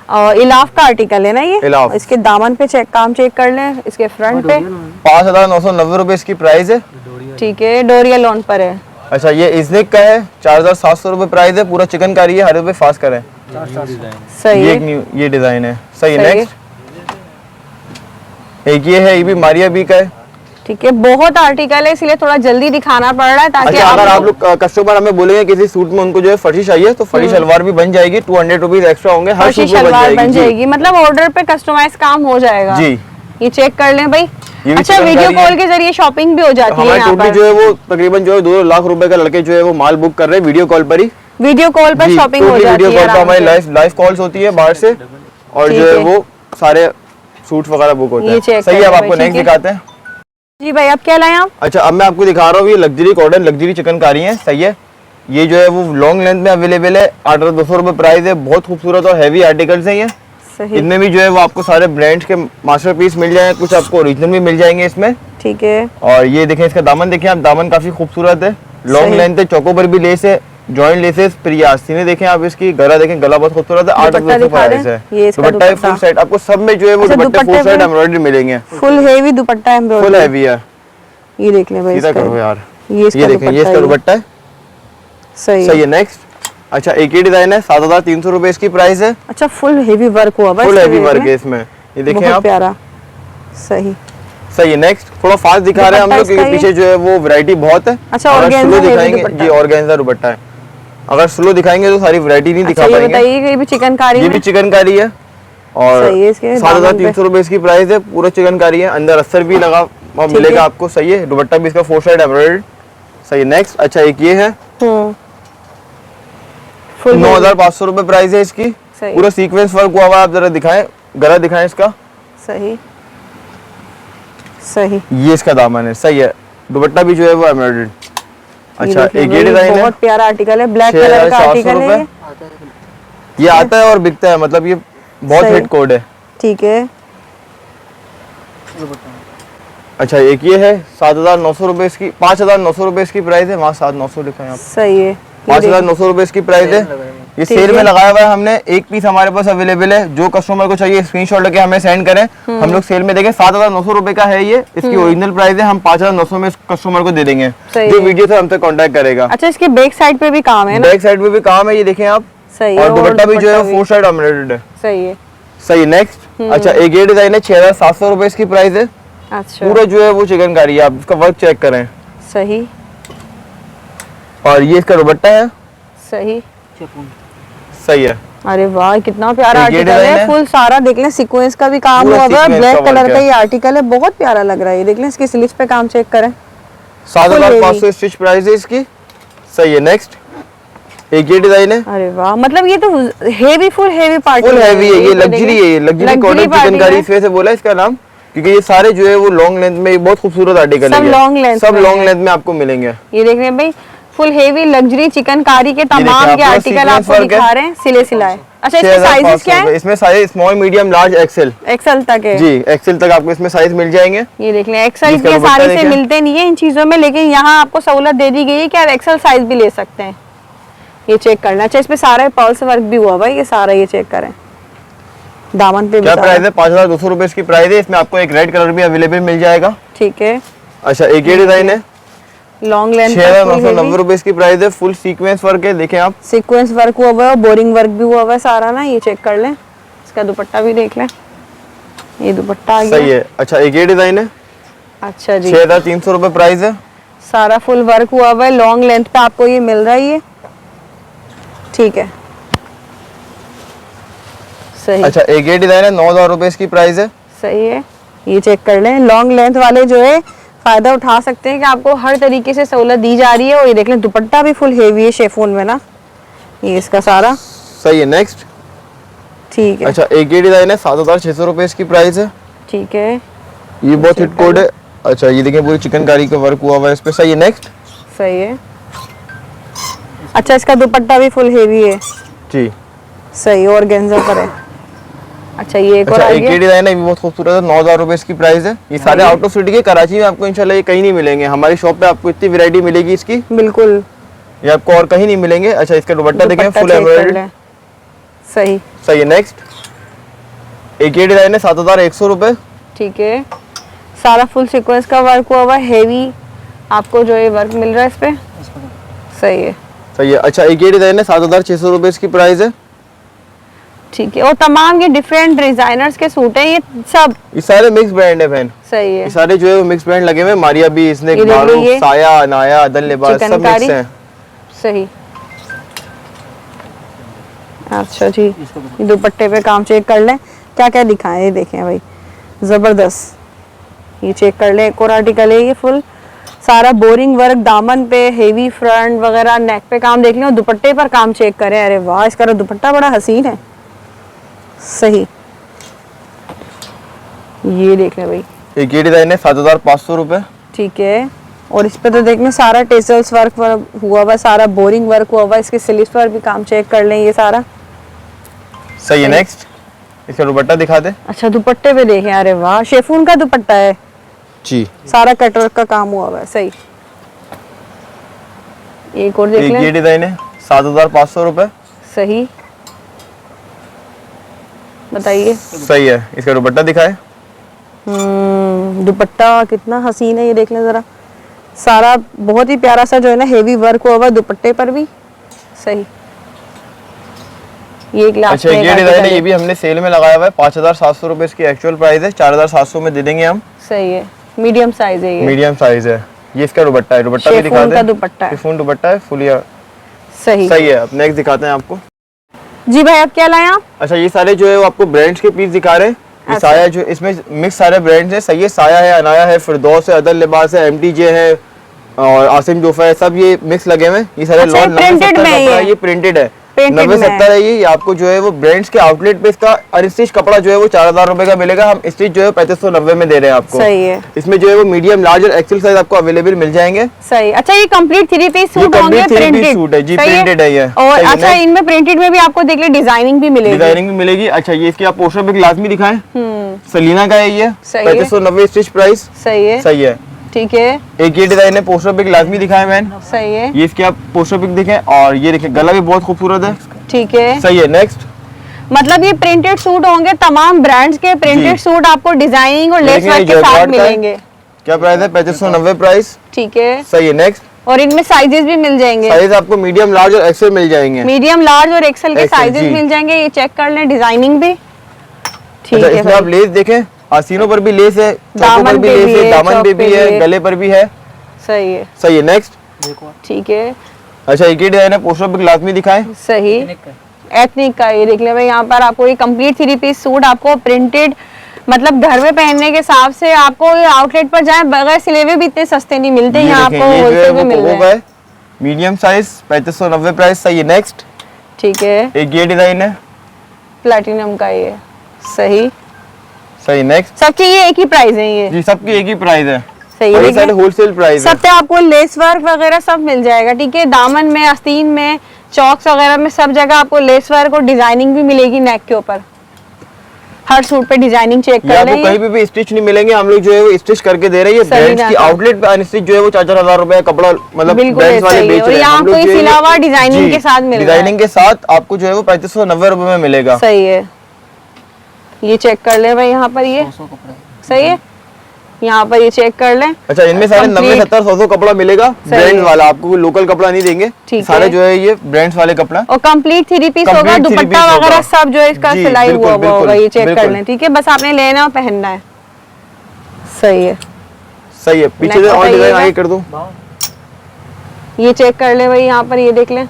और इलाफ का आर्टिकल है ना ये। इलाफ। इसके दामन पे काम चेक कर लें, इसके फ्रंट पे। 5990 रुपए इसकी प्राइस है। ठीक है, डोरिया लोन पर है। अच्छा, ये इजनिक का है, 4700 रुपए प्राइस है। पूरा चिकन कारी है, हर रुपए फास्ट करें। सही ये है। एक न्यू ये डिजाइन है। सही है। सही है। नेक्स्ट एक ये है, ये भी मारिया बी का है। ठीक है, बहुत आर्टिकल है इसलिए थोड़ा जल्दी दिखाना पड़ रहा है ताकि अच्छा, अगर आप लोग कस्टमर हमें बोलेंगे किसी सूट में उनको जो है फटी चाहिए तो फटी शलवार भी बन जाएगी। 200 रुपीज एक्स्ट्रा होंगे, हर फर्शी सूट में शलवार बन जी। जाएगी, मतलब ऑर्डर पे कस्टमाइज काम हो जाएगा। जी। ये चेक कर लें भाई। भी अच्छा, चिकनकारी वीडियो है। कॉल के जरिए शॉपिंग भी हो जाती है हमारे यहाँ टोटली पर। जो है वो तकरीबन जो है 2 लाख रुपए का लड़के जो है वो माल बुक कर रहे हैं वीडियो कॉल पर ही। वीडियो कॉल पर जी, शॉपिंग हो totally जाती वीडियो है कॉल पर आराम हमारी से। लाइव कॉल्स होती है बाहर से, और ठीक जो है है। वो सारे सूट वगैरह बुक होते ये हैं। चेक सही है। कर अब लो आपको भाई, नेक्स्ट ठीक है। दिखाते हैं। जी भाई, आप क्या लाए आप? अच्छा, अब मैं आपको दिखा रहा हूँ, ये लग्जरी कॉटन लग्जरी चिकनकारी है। सही है। ये जो है वो लॉन्ग लेंथ में अवेलेबल है, 8200 रुपए प्राइस है। बहुत खूबसूरत और हैवी आर्टिकल्स हैं ये। सही। इनमें भी जो है वो आपको सारे ब्रांड्स के मास्टरपीस मिल जाएंगे, कुछ आपको ओरिजिनल भी मिल जाएंगे इसमें। ठीक है। और ये देखें, इसका दामन देखें आप, दामन काफी खूबसूरत है, लॉन्ग सही। लेंथ है, चौकों पर भी लेस है, जॉइंट लेसेस। फिर ये आस्तीनें देखें आप, इसकी गला देखें, गला बहुत खूबसूरत है। 8200 दिखा प्राइस दें। है। ये इसका दुपट्टा दुपट्टा। फुल सेट आपको सब में जो है वो अच्छा, दुपट्टे फुल दुपट्टे सेट पे- एम्ब्रॉयडरी मिलेंगे, फुल हेवी दुपट्टा फुल एम्ब्रॉयडरी। हैवी है। ये देख लें भाई सीधा इसका। करो यार, ये इसका ये देखें, ये इसका दुपट्टा दुपट्टा है। सही सही है। है। नेक्स्ट अच्छा, एक ही डिजाइन है, 7300 रुपए इसकी प्राइस है। अच्छा, फुल हेवी वर्क हुआ बस फुल इसके हैवी रेट वर्क में। है इसमें, ये देखें बहुत आप। प्यारा। सही। सही है। नेक्स्ट थोड़ा फास्ट दिखा रहे हैं हम दुपट्टा लोग क्योंकि इसका ये? पीछे जो है वो वैरायटी बहुत है। अच्छा, अगर organza स्लो heavy दिखाएंगे दुपट्टा। जी, ऑर्गेन्जा दुपट्टा है। अगर स्लो दिखाएंगे तो सारी वैरायटी नहीं अच्छा, दिखा ये पाएंगे। बताइए कि ये भी चिकनकारी ये में? भी चिकनकारी है, और सही है, इसके 7,300 रुपए इसकी प्राइस है। पूरा चिकनकारी है, अंदर अस्तर भी लगा और मिलेगा आपको। सही है, दुपट्टा भी इसका 4 साइड एम्ब्रॉयडर्ड। सही है, नेक्स्ट। अच्छा एक ये है, फुल 9,500 रुपए प्राइस है इसकी। सही। पूरा सीक्वेंस वर्क हुआ हुआ है। आप जरा दिखाएं, गला दिखाएं इसका। सही सही। ये इसका दामन है। सही है, दुपट्टा भी जो है वो एम्ब्रॉयडर्ड। अच्छा एक ये डिजाइन है, बहुत प्यारा आर्टिकल है, ब्लैक कलर का 6,400 आर्टिकल है ये आता है और बिकता है, मतलब ये बहुत सही। हिट कोड है। ठीक है। अच्छा एक ये है 7,900 रुपए इसकी, 5,900 रुपए इसकी प्राइस है। वहाँ 7,900 लिखा है यहाँ पे। सही है, 5,900 रुपए इसकी प्राइस है। ये सेल में लगाया हुआ है हमने। एक पीस हमारे पास अवेलेबल है, जो कस्टमर को चाहिए स्क्रीनशॉट लेके हमें सेंड करें। हम लोग सेल में देंगे। 7,900 रुपए का है ये, इसकी ओरिजिनल प्राइस है। हम 5,900 में कस्टमर को दे देंगे सही जो है। वीडियो से हमसे कांटेक्ट करेगा। अच्छा इसके बैक साइड पे भी काम है ना? बैक साइड पे भी काम है, ये देखें आप। सही है, और दुपट्टा भी जो है दुपट्टा 4 साइड एम्ब्रॉयडर्ड है। सही है। सही, नेक्स्ट। अच्छा एक ये डिजाइन है, 6,700 रुपए इसकी प्राइस है। अच्छा पूरा जो है वो चिकनकारी है, आप इसका वर्क चेक करें। सही और ये इसका दुपट्टा है। सही। सही है। अरे वाह कितना प्यारा ये आर्टिकल डिजाइन है, है। फुल सारा देख लें, सीक्वेंस का भी काम पूरा हुआ हुआ है, सीक्वेंस ब्लैक का कलर वर्क का है। ये आर्टिकल है, बहुत प्यारा लग रहा है। ये देख लें, इसकी स्लीव्स पे काम चेक करें। 7,500 स्टिच प्राइस है इसकी। सही है, नेक्स्ट। एक ये डिजाइन है, अरे वाह, मतलब ये तो heavy, full heavy party full heavy है, ये लग्जरी है, ये लग्जरी कॉटन चिकनकारी इस वजह से बोला इसका नाम, क्योंकि ये सारे जो है वो लॉन्ग लेंथ में बहुत खूबसूरत आर्टिकल है। सब long length सब में लॉन्ग है। लेंथ में आपको मिलेंगे। ये देख रहे हैं भाई, फुल हेवी लग्जरी चिकनकारी के देखिए, तमाम आप के पूरा आर्टिकल sequence आपको work है। दिखा रहे हैं, सिले सिलाए। अच्छा इसके 6,500 साइजेस क्या है? इसमें size small, medium, large, XL. XL तक है जी, एक्सेल तक आपको इसमें साइज मिल जाएंगे। ये देख लें, एक्सेल इसका के दुपट्टा सारे से देखें। मिलते नहीं है इन चीजों में, लेकिन यहाँ आपको सहूलत दे दी गई है कि आप एक्सेल साइज भी ले सकते हैं। ये चेक करना। अच्छा इस पे सारा पल्स वर्क भी हुआ हुआ है, ये सारा ये चेक करें। दामन पे भी क्या सारा। प्राइस है? 5,200 रुपए इसकी प्राइस है। इसमें आपको एक रेड कलर भी अवेलेबल मिल जाएगा। ठीक है। अच्छा एक ये डिजाइन है, लॉन्ग लेंथ 6,990 रुपए इसकी प्राइस है। फुल सीक्वेंस वर्क है, देखें आप। सीक्वेंस वर्क हुआ हुआ है, बोरिंग वर्क भी हुआ हुआ है सारा ना, ये चेक कर लें। इसका दुपट्टा भी देख लें, ये दुपट्टा आ गया। सही है। अच्छा एक ये डिजाइन है, अच्छा जी, 6,300 रुपए प्राइस है। सारा फुल वर्क हुआ हुआ है, लॉन्ग लेंथ पे आपको ये मिल रहा है ये। ठीक है, सही। अच्छा एक ये डिजाइन है, 9,000 रुपए इसकी प्राइस है। सही है, ये चेक कर लें। लॉन्ग लेंथ वाले जो है फायदा उठा सकते हैं कि आपको हर तरीके से सहूलत दी जा रही है। और ये देख लें, दुपट्टा भी फुल हेवी है शेफून में ना, ये इसका सारा। सही है, नेक्स्ट। ठीक है। अच्छा एक ये डिजाइन है, 7,600 रुपए इसकी प्राइस है। ठीक है, ये बहुत हिट कोड है। अच्छा ये देखिए, पूरी चिकनकारी का वर्क हुआ हुआ है इस पे। सही है, नेक्स्ट। सही है। अच्छा इसका दुपट्टा भी फुल हेवी है। जी। सही, और गेंजा पर है। अच्छा ये एक और अच्छा आ एक ये गया। डिजाइन है, ये भी बहुत खूबसूरत है। 9,000 रुपए इसकी प्राइस है। ये सारे आउट ऑफ सिटी के, कराची में आपको इंशाल्लाह ये कहीं नहीं मिलेंगे। हमारी शॉप पे आपको इतनी वैरायटी मिलेगी इसकी, बिल्कुल। ये आपको और कहीं नहीं मिलेंगे। अच्छा इसका दुपट्टा देखें, दुपट्टा फुल चेक कर एम्ब्रॉयडर्ड। लें। सही। सही है, नेक्स्ट। एक ये डिजाइन है, 7,100 रुपए। ठीक है, सारा फुल सीक्वेंस का वर्क हुआ हुआ हेवी आपको जो ये वर्क मिल रहा है इस पे। सही है। सही है। अच्छा एक ये डिजाइन है, 7,600 रुपए इसकी प्राइस है। ठीक है, और तमाम ये डिफरेंट डिजाइनर्स के सूट हैं ये सब। ये सारे मिक्स ब्रांड है बहन, सही है। ये सारे जो है वो मिक्स ब्रांड लगे हुए हैं। मारिया भी, इसने ये देखो ये। साया, अनाया, अदल लिबास, सब मिक्स चिकनकारी। हैं। सही। अच्छा जी, ये दुपट्टे पे काम चेक कर लें, क्या क्या दिखाएं ये देखें भाई, जबरदस्त। ये चेक कर लें, एक और आर्टिकल है ये फुल सारा बोरिंग वर्क, दामन पे हेवी फ्रंट वगैरह, नेक पे काम देख लें और दुपट्टे पर काम चेक करें। अरे वाह, इसका दुपट्टा बड़ा हसीन है। सही, ये देख लें भाई। एक ये डिजाइन है, 7,500 रुपए। ठीक है, और इस पे तो देखने सारा टेसल्स वर्क हुआ हुआ, सारा बोरिंग वर्क हुआ हुआ, इसके स्लीव्स पर भी काम चेक कर लें ये सारा। सही है, नेक्स्ट। इसका दुपट्टा दिखा दे। अच्छा दुपट्टे पे देखें, अरे वाह, शेफून का दुपट्टा है, जी। सारा कटवर्क का काम हुआ हुआ है। सही, एक और देख एक ये लें। डिजाइन है, 7,500 रुपए। सही, बताइए। सही है। इसका दुपट्टा दिखाए। दुपट्टा कितना हसीन है, ये देख लें जरा, सारा बहुत ही प्यारा सा जो है ना हेवी वर्क हुआ हुआ दुपट्टे पर भी। सही, ये ग्लास। अच्छा ये डिजाइन है, ये भी हमने सेल में लगाया हुआ है। 5,700 रुपए इसकी एक्चुअल प्राइस है, 4,700 में दे देंगे हम। सही है, मीडियम साइज है ये। मीडियम साइज है। ये इसका दुपट्टा है, दुपट्टा भी दिखा शेफून दे। का दुपट्टा है। शिफॉन दुपट्टा है, फुल। सही। सही है। अब नेक्स्ट दिखाते हैं आपको। जी भाई, अब क्या लाए आप? अच्छा ये सारे जो है वो आपको ब्रांड्स के पीस दिखा रहे हैं। ये अच्छा। साया जो इसमें मिक्स सारे ब्रांड्स हैं। सही है, साया है, अनाया है, फिरदौस है, अदल लिबास है, एमटीजे है और आसिम जोफा है, सब ये मिक्स लगे हुए हैं। ये सारे अच्छा, ये लॉट printed में है ये प्रिंटेड है, Printed 90-70 है ये आपको जो है वो ब्रांड्स के आउटलेट पे इसका अनस्टिच कपड़ा जो है वो 4000 रुपए का मिलेगा। हम स्टिच जो है 3590 में दे रहे हैं आपको। सही है। इसमें जो है वो मीडियम, लार्ज और एक्सेल साइज आपको अवेलेबल मिल जाएंगे। सही। अच्छा, ये कंप्लीट 3 पीस सूट complete होंगे, 3 piece प्रिंटेड सूट है जी, सही printed है ये। और सही है, अच्छा, next। इनमें प्रिंटेड में भी आपको देख ले डिजाइनिंग भी मिलेगी। डिजाइनिंग भी मिलेगी। अच्छा ये इसकी आप पोस्टर पिक लाजमी दिखाएं। सलीना का है ये, सही है। 3590 स्टिच प्राइस। सही है। सही है। ठीक है। एक ये डिजाइन है, पोस्टर पिक लाजमी दिखाएं मैन। सही है। ये इसकी आप पोस्टर पिक देखें और ये देखें गला भी बहुत खूबसूरत है। ठीक है। सही है, नेक्स्ट। मतलब ये प्रिंटेड सूट होंगे, तमाम ब्रांड्स के प्रिंटेड जी। सूट आपको डिजाइनिंग और लेस देखें, वर्क ये के साथ जॉर्जेट का है। मिलेंगे। क्या प्राइस है? 3590 प्राइस। ठीक है। सही है, नेक्स्ट। और इनमें साइजेस भी मिल जाएंगे, साइज आपको मीडियम, लार्ज और एक्सेल मिल जाएंगे। मीडियम, लार्ज और एक्सेल के एक्सेल, साइजेस जी। मिल जाएंगे। ये चेक कर लें, डिजाइनिंग भी ठीक अच्छा है इसमें आप भाई। लेस देखें, आसीनों पर भी लेस है, चौकों पर दामन भी पे लेस भी है, है, दामन चौक पे पे भी भी है, है। गले पर भी है। सही है। सही है, नेक्स्ट। ठीक है। अच्छा एक ही डिजाइन है, पोस्टर पिक लाजमी दिखाएं। सही। एथनिक का ये देख ले भाई, यहाँ पर आपको ये कंप्लीट 3 पीस सूट आपको प्रिंटेड, मतलब घर में पहनने के हिसाब से आपको ये आउटलेट पर जाए बगैर सिले हुए भी इतने सस्ते नहीं मिलते, ये यहाँ देखें, आपको ये जो है होलसेल में वो मिल कोको रहे का हैं। है, मीडियम साइज, 3590 प्राइस। सही है, नेक्स्ट। ठीक है। एक ये डिजाइन है। प्लैटिनम का ये। सही। सही, नेक्स्ट। सबके ये एक ही प्राइस है ये। जी सबकी एक ही प्राइस है। सही और है। ये सारे होलसेल प्राइस है। सब पे आपको लेस वर्क वगैरह सब मिल जाएगा। ठीक है, दामन में, आस्तीन में, चौक्स वगैरह में सब जगह आपको लेस वर्क और डिजाइनिंग भी मिलेगी नेक के ऊपर। हर सूट पे डिजाइनिंग चेक ये कर आपको लें। कहीं भी स्टिच नहीं मिलेंगे, हम लोग जो है वो स्टिच करके दे रहे हैं। ये सही ब्रांड्स की बात है। आउटलेट पे अनस्टिच जो है वो 4000 रुपए का कपड़ा, मतलब बिल्कुल ब्रांड्स वाले ऐसा ही है। बेच और रहे हैं। यहाँ हम लोग आपको जो इस है ये- अलावा डिजाइनिंग जी, के साथ मिल रहा है। डिजाइनिंग के साथ आपको जो है वो 3590 रुपए में मिलेगा। सही है। ये चेक कर ले भाई, यहाँ पर ये सही है, यहाँ पर ये चेक कर लें। अच्छा इनमें सारे 90, Complete। 70, 100 कपड़ा मिलेगा ब्रांड है। वाला, आपको कोई लोकल कपड़ा नहीं देंगे। ठीक सारे है। जो है ये ब्रांड्स वाले कपड़ा। और कंप्लीट 3 पीस होगा, Complete 3 दुपट्टा piece वगैरह होगा। सब जो है इसका जी, सिलाई बिल्कुल, हुआ होगा, बिल्कुल, ये चेक कर बिल्कुल। लें। ठीक है, बस आपने लेना और पहनना है। सही है। सही है, पीछे Next से और डिजाइन बताइएगा। आगे कर दूं। ये चेक कर ले भाई, यहाँ पर ये देख लें।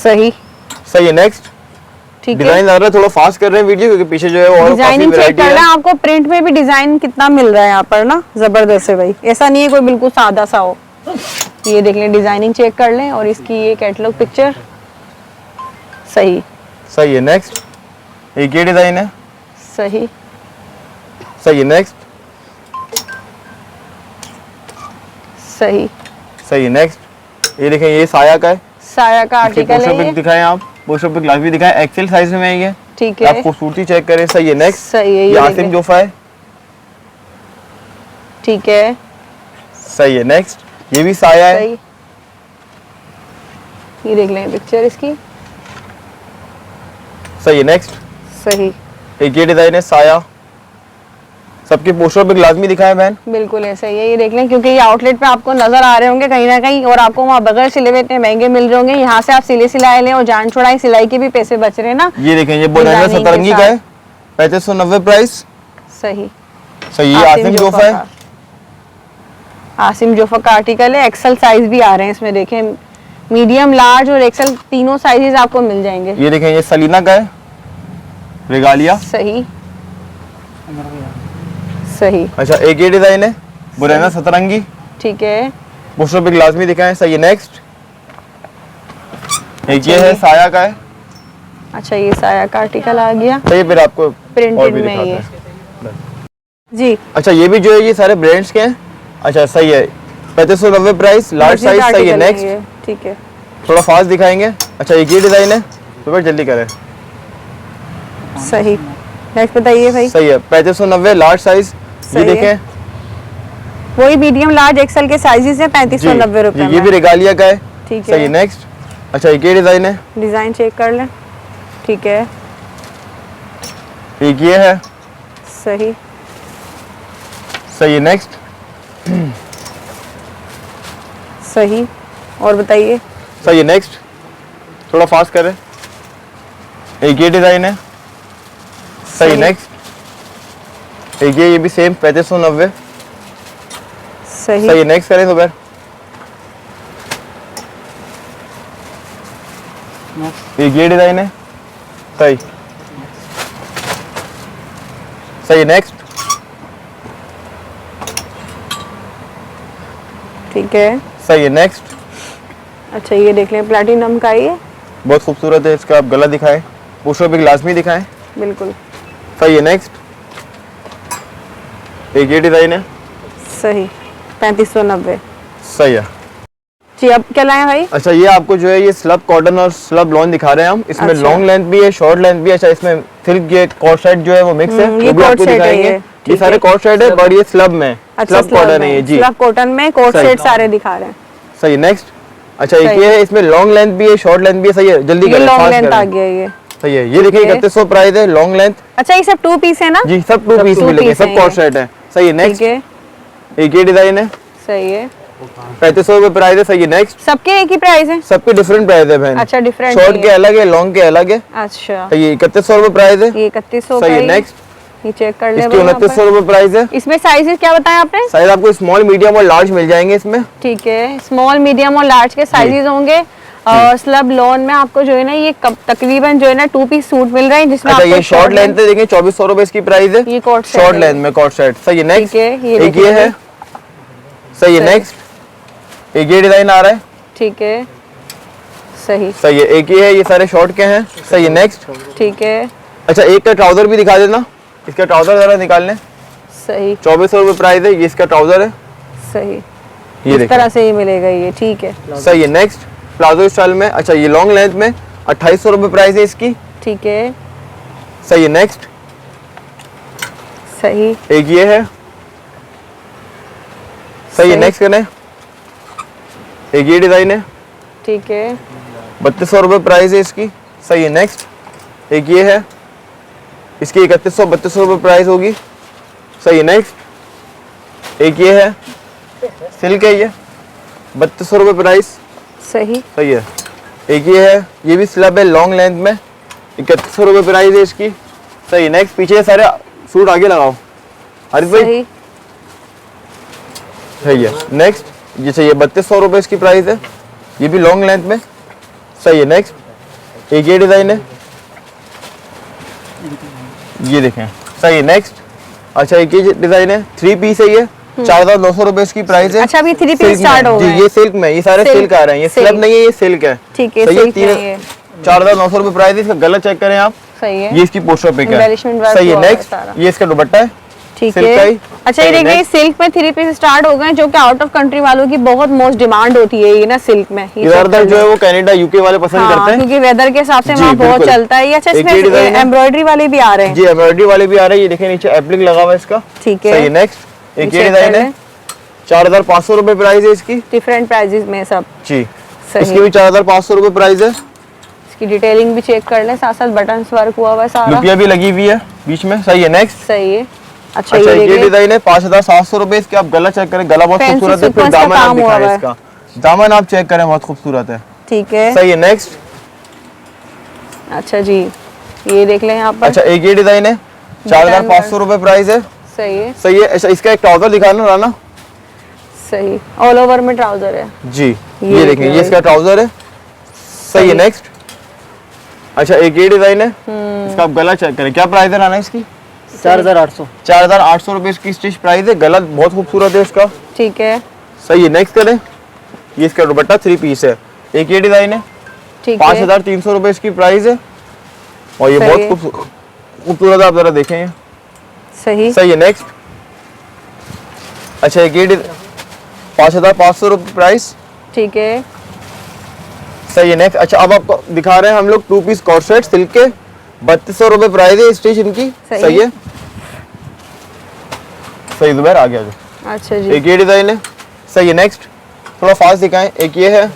सही। सही है, नेक्स्ट। ठीक है। डिजाइन ज्यादा थोड़ा फास्ट कर रहे हैं वीडियो, क्योंकि पीछे जो है वो और काफी डिजाइनिंग चेक वैरायटी कर लें, है। आपको प्रिंट में भी डिजाइन कितना मिल रहा है यहाँ पर ना, जबरदस्त है भाई। ऐसा नहीं है कोई बिल्कुल सादा सा हो। ये देख लें, डिजाइनिंग चेक कर लें और इसकी ये कैटलॉग पिक्चर। सही। सही है, नेक्स्ट। एक ये डिजाइन है। सही। सही है, नेक्स्ट। सही। सही है, नेक्स्ट। ये देखें, ये साया का है। साया का आर्टिकल पोस्टर है पिक ये। दिखाएं आप, पोस्टर पिक लाइव भी दिखाएं, एक्सेल साइज में है ये। ठीक आप है। खूबसूरती चेक करें। सही है, नेक्स्ट। सही है, ये ये देख आसिम लें। जोफा है। ठीक है। सही है, नेक्स्ट। ये भी साया है। सही। ये देख लें पिक्चर इसकी। सही है, नेक्स्ट। सही। एक ये डिजाइन है, साया। सबके पोस्टर पिक लाजमी दिखाएं बहन। बिल्कुल ऐसा ही है, ये देख लें, क्योंकि ये आउटलेट पे आपको नजर आ रहे होंगे कहीं ना कहीं, और आपको वहाँ बगैर सिले हुए इतने महंगे मिल रहे होंगे। यहाँ से आप सिले सिलाए लें और जान छुड़ाई, सिलाई के भी पैसे बच रहे हैं ना। ये देखें, ये बोनाना डिजाइनिंग के सतरंगी का है, 3590 प्राइस। सही। सही है, आसिम जोफा है। का। आसिम जोफा का आर्टिकल है, एक्सेल साइज भी आ रहे हैं इसमें, देखें मीडियम, लार्ज और एक्सेल तीनों साइजेस आपको मिल जाएंगे। ये देखें, ये सलीना का है, रेगालिया। सही। सही। अच्छा एक ये डिजाइन है, बोनाना सतरंगी। ठीक है। पोस्टर पिक लाजमी दिखाएं। सही है, नेक्स्ट। एक ये है, साया का है। अच्छा ये साया का आर्टिकल आ गया, सही है, फिर आपको और प्रिंटेड भी में दिखाते ये। हैं। जी। अच्छा ये भी जो है ये सारे ब्रांड्स के हैं। अच्छा सही है, 3590 प्राइस, लार्ज साइज। सही है, नेक्स्ट। ठीक है। थोड़ा फास्ट दिखाएंगे। अच्छा एक ये डिजाइन है, तो फिर जल्दी करें। सही। नेक्स्ट बताइए भाई। सही है, 3590 लार्ज साइज। ये सही है। देखें, वही मीडियम, लार्ज, एक्सेल के साइजेस हैं, जी, 3590 रुपए ये भी रेगालिया का है। ठीक सही है, है। नेक्स्ट। अच्छा एक ये डिजाइन है, डिजाइन चेक कर लें। ठीक है। एक ये है। सही। सही है, नेक्स्ट। सही। और बताइए। सही है, नेक्स्ट। थोड़ा फास्ट करें। एक ये डिजाइन है। सही है, सही। नेक्स्ट। एक ये भी सेम 3590। सही। सही है, नेक्स्ट करें सुबह। एक ये डिजाइन है, सही सही। नेक्स्ट, ठीक है, सही है। नेक्स्ट, अच्छा ये देख लें प्लैटिनम का ये, बहुत खूबसूरत है। इसका आप गला दिखाएं, पुशअप भी लाजमी दिखाएं, बिल्कुल सही है। नेक्स्ट, एक ये डिजाइन है, सही 3590। सही है। जी अब क्या लाए भाई? अच्छा ये आपको जो है ये स्लब कॉटन और स्लब लॉन दिखा रहे हैं हम। इसमें अच्छा। लॉन्ग लेंथ भी है, शॉर्ट लेंथ भी है। अच्छा इसमें सिल्क ये कॉर्ड सेट जो है वो मिक्स है, ये वो भी कॉर्ड आपको सेट है दिखाएंगे। ये, ये ठीक सारे है। कॉर्ड सेट है, बट ये स्लब में अच्छा स्लब कॉटन है ये जी, स्लब कॉटन में कोट सही। सेट सारे दिखा रहे हैं। सही। नेक्स्ट, अच्छा एक सही। ये है, इसमें लॉन्ग लेंथ भी है, शॉर्ट लेंथ भी है, सही है। जल्दी ये करें, लॉन्ग फास्ट लेंथ आ करें। गया ये, सही है। ये देखिए है। 3100 प्राइस है, लॉन्ग लेंथ अच्छा ये सब 2 पीस है ना? जी, सब 2 पीस two मिलेंगे, piece सब हैं कॉर्ड ये। सेट है, सही है। ठीक नेक्स्ट, है, एक ये डिजाइन है, सही है। 3500 रुपए प्राइस है, सही है। नेक्स्ट, सबके एक ही प्राइस है? सबके डिफरेंट प्राइस है बहन। अच्छा डिफरेंट शॉर्ट के अलग है, लॉन्ग के अलग है। अच्छा तो ये 3100 रुपए प्राइस है, ये 3100 सही का है। ही, नेक्स्ट, ये चेक कर ले इसकी भाई यहाँ 2900 पर। रुपए प्राइस है। इसमें साइजेस क्या बताया आपने? साइज आपको स्मॉल, मीडियम और लार्ज मिल जाएंगे इसमें। ठीक है, स्मॉल मीडियम और लार्ज के साइजेस होंगे। और स्लब लॉन में आपको जो है ना ये तकरीबन जो है ना 2 पीस सूट मिल रहे हैं जिसमें अच्छा आपको ये शॉर्ट लेंथ है, देखें 2400 रुपए इसकी प्राइस है। ये कोट सेट शॉर्ट है लेंथ ये। में कॉर्ड सेट, सही है। नेक्स्ट, ठीक है, ये एक देखिए। ये है, सही है। सही। नेक्स्ट, एक ये डिजाइन आ रहा है, ठीक है, सही सही है। एक ये है, ये सारे शॉर्ट के हैं, सही है। नेक्स्ट, ठीक है, अच्छा एक का ट्राउजर भी दिखा देना, इसका ट्राउजर जरा निकाल लें। सही 2400 रुपए प्राइस है, ये इसका ट्राउजर है, सही ये इस देखिए, तरह से ही मिलेगा ये, ठीक है, सही है। नेक्स्ट, प्लाजो स्टाइल में, अच्छा ये लॉन्ग लेंथ में 2800 रुपए प्राइस है इसकी, ठीक है, सही है। नेक्स्ट, सही एक ये है, सही है। सही। नेक्स्ट करें, एक ये डिजाइन है, ठीक है, 3200 रुपए प्राइस है इसकी, सही है। नेक्स्ट, एक ये है, इसकी 3200 रुपए प्राइस होगी, सही है। नेक्स्ट, एक ये है, सिल्क है ये, 3200 रुपए प्राइस, सही सही है। एक ये है, ये भी स्लब है, लॉन्ग लेंथ में, 3100 रुपए प्राइस है इसकी, सही है। नेक्स्ट, पीछे सारे सूट आगे लगाओ हरीश भाई, सही सही है। नेक्स्ट, ये चाहिए 3200 रुपए इसकी प्राइस है, ये भी लॉन्ग लेंथ में, सही है। नेक्स्ट, एक ये डिजाइन है, ये देखें, सही है। नेक्स्ट, अच्छा एक ये डिजाइन है, 3 पीस है ये, 4900 रुपए इसकी प्राइस है। अच्छा, अभी 3 पीस सिल्क स्टार्ट में, हो जी गए। ये सिल्क में, ये सारे सिल्क, सिल्क आ रहे हैं, ये सिल्क। स्लब नहीं है, ये सिल्क है, ठीक है, सही है। सिल्क में ये। 4900 रुपए प्राइस है इसका, गला चेक करें आप, सही है, ये इसकी पोस्टर पिक है, Embellishment work सही है। हुआ है नेक्स्ट, सारा। ये इसका दुपट्टा है, ठीक सिल्क का है। ही, अच्छा ये सही है। देखिए Next, सिल्क में 3 पीस स्टार्ट हो गए जो कि आउट ऑफ कंट्री वालों की बहुत मोस्ट डिमांड होती है ये ना सिल्क में, ये check इधर कर जो है लो। वो कनाडा यूके वाले पसंद हाँ, करते हैं क्योंकि वेदर के हिसाब से जी, वहाँ बहुत बिल्कुल। चलता है ये। अच्छा एक ये इसमें डिजाइन है। एम्ब्रॉयडरी वाले भी आ रहे हैं, जी, एम्ब्रॉयडरी वाले भी आ रहे हैं, ये देखिए नीचे एप्लिक लगा हुआ है इसका, ठीक है। सही है। नेक्स्ट, एक ये check डिजाइन कर है, लें। 4500 रुपए प्राइस है इसकी, डिफरेंट प्राइजेस में सब, जी सही। इसकी भी 4500 रुपए प्राइस है। इसकी डिटेलिंग भी चेक कर लें, साथ साथ बटन्स वर्क हुआ हुआ है सारा, लुपिया भी लगी हुई है बीच में, सही है। नेक्स्ट, सही है। अच्छा अच्छा ये एक ये देखिए डिजाइन है, 5700 रुपए इसके, आप गला चेक करें, गला बहुत Fancy खूबसूरत है, फिर sequence का दामन आप काम हुआ दिखाएं हुआ है। इसका, दामन आप चेक करें, बहुत खूबसूरत है, ठीक है। सही है। नेक्स्ट, अच्छा जी ये देख लें यहाँ पर, अच्छा एक ये डिजाइन है, 4500 रुपए प्राइस है, सही है, सही है। अच्छा इसका एक ट्राउजर दिखाना राना, सही ऑल ओवर में ट्राउजर है, जी ये ये देखें, देखिए ये इसका ट्राउजर है, सही है। नेक्स्ट, अच्छा एक ये डिजाइन है, इसका आप गला चेक करें, क्या प्राइस है राना इसकी? 4800। 4800 रुपए इसकी स्टिच प्राइस है, गला बहुत खूबसूरत है इसका, ठीक है, सही है। नेक्स्ट करें, ये इसका दुपट्टा 3 पीस है, एक ये डिजाइन है, ठीक है, 5300 रुपए इसकी प्राइस है, और ये सही बहुत है। खूबसूरत है, आप जरा देखें ये, सही सही है। नेक्स्ट, अच्छा एक ये 5500 रुपए प्राइस, ठीक है, सही है। नेक्स्ट, अच्छा अब आपको दिखा रहे हैं हम लोग 2 पीस कॉर्ड सेट सिल्क के, 3200 रुपए प्राइस है स्टिच इनकी, सही सही है। है, सही। दोबार आ गया जो, अच्छा जी एक ये डिजाइन है, सही है। नेक्स्ट, थोड़ा फास्ट दिखाएं, एक ये है,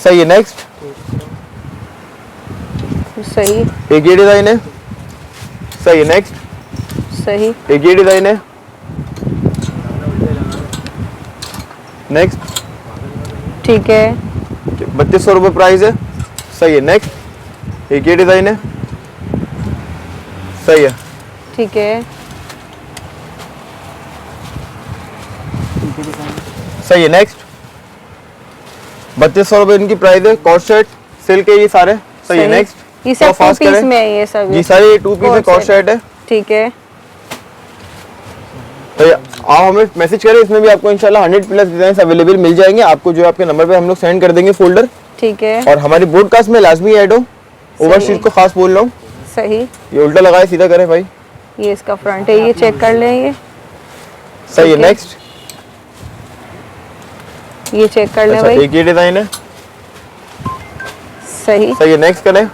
सही है। नेक्स्ट, सही एक ये डिजाइन है, सही है। नेक्स्ट, सही, एक ये डिजाइन है, नेक्स्ट, ठीक है, 3200 रुपए प्राइस है, सही है। नेक्स्ट, एक ये डिजाइन है, सही है। ठीक है, सही है। नेक्स्ट, 3200 रुपए इनकी प्राइस है, कॉर्ड सेट सिल्क है ये सारे। सही है, नेक्स्ट। ये सब 2 पीस में है ये सब। जी सारे 2 पीस है, कॉर्ड सेट है। ठीक है। तो आप हमें मैसेज करें, इसमें भी आपको इंशाल्लाह 100+ डिजाइन अवेलेबल मिल जाएंगे। आपको जो आपके नंबर पे हम लोग सेंड कर देंगे फोल्डर। ठीक है। और हमारी ब्रॉडकास्ट में लाजमी ऐड हो। ओवरसीज को खास बोल रहा हूँ। सही। ये उल्टा लगाए सीधा करें भाई। ये इसका फ्रंट है, ये चेक कर लें ये। सही है, नेक्स्ट। ये चेक कर लें अच्छा, भाई। एक ये डिजाइन है। सही। सही है, नेक्स्ट करें।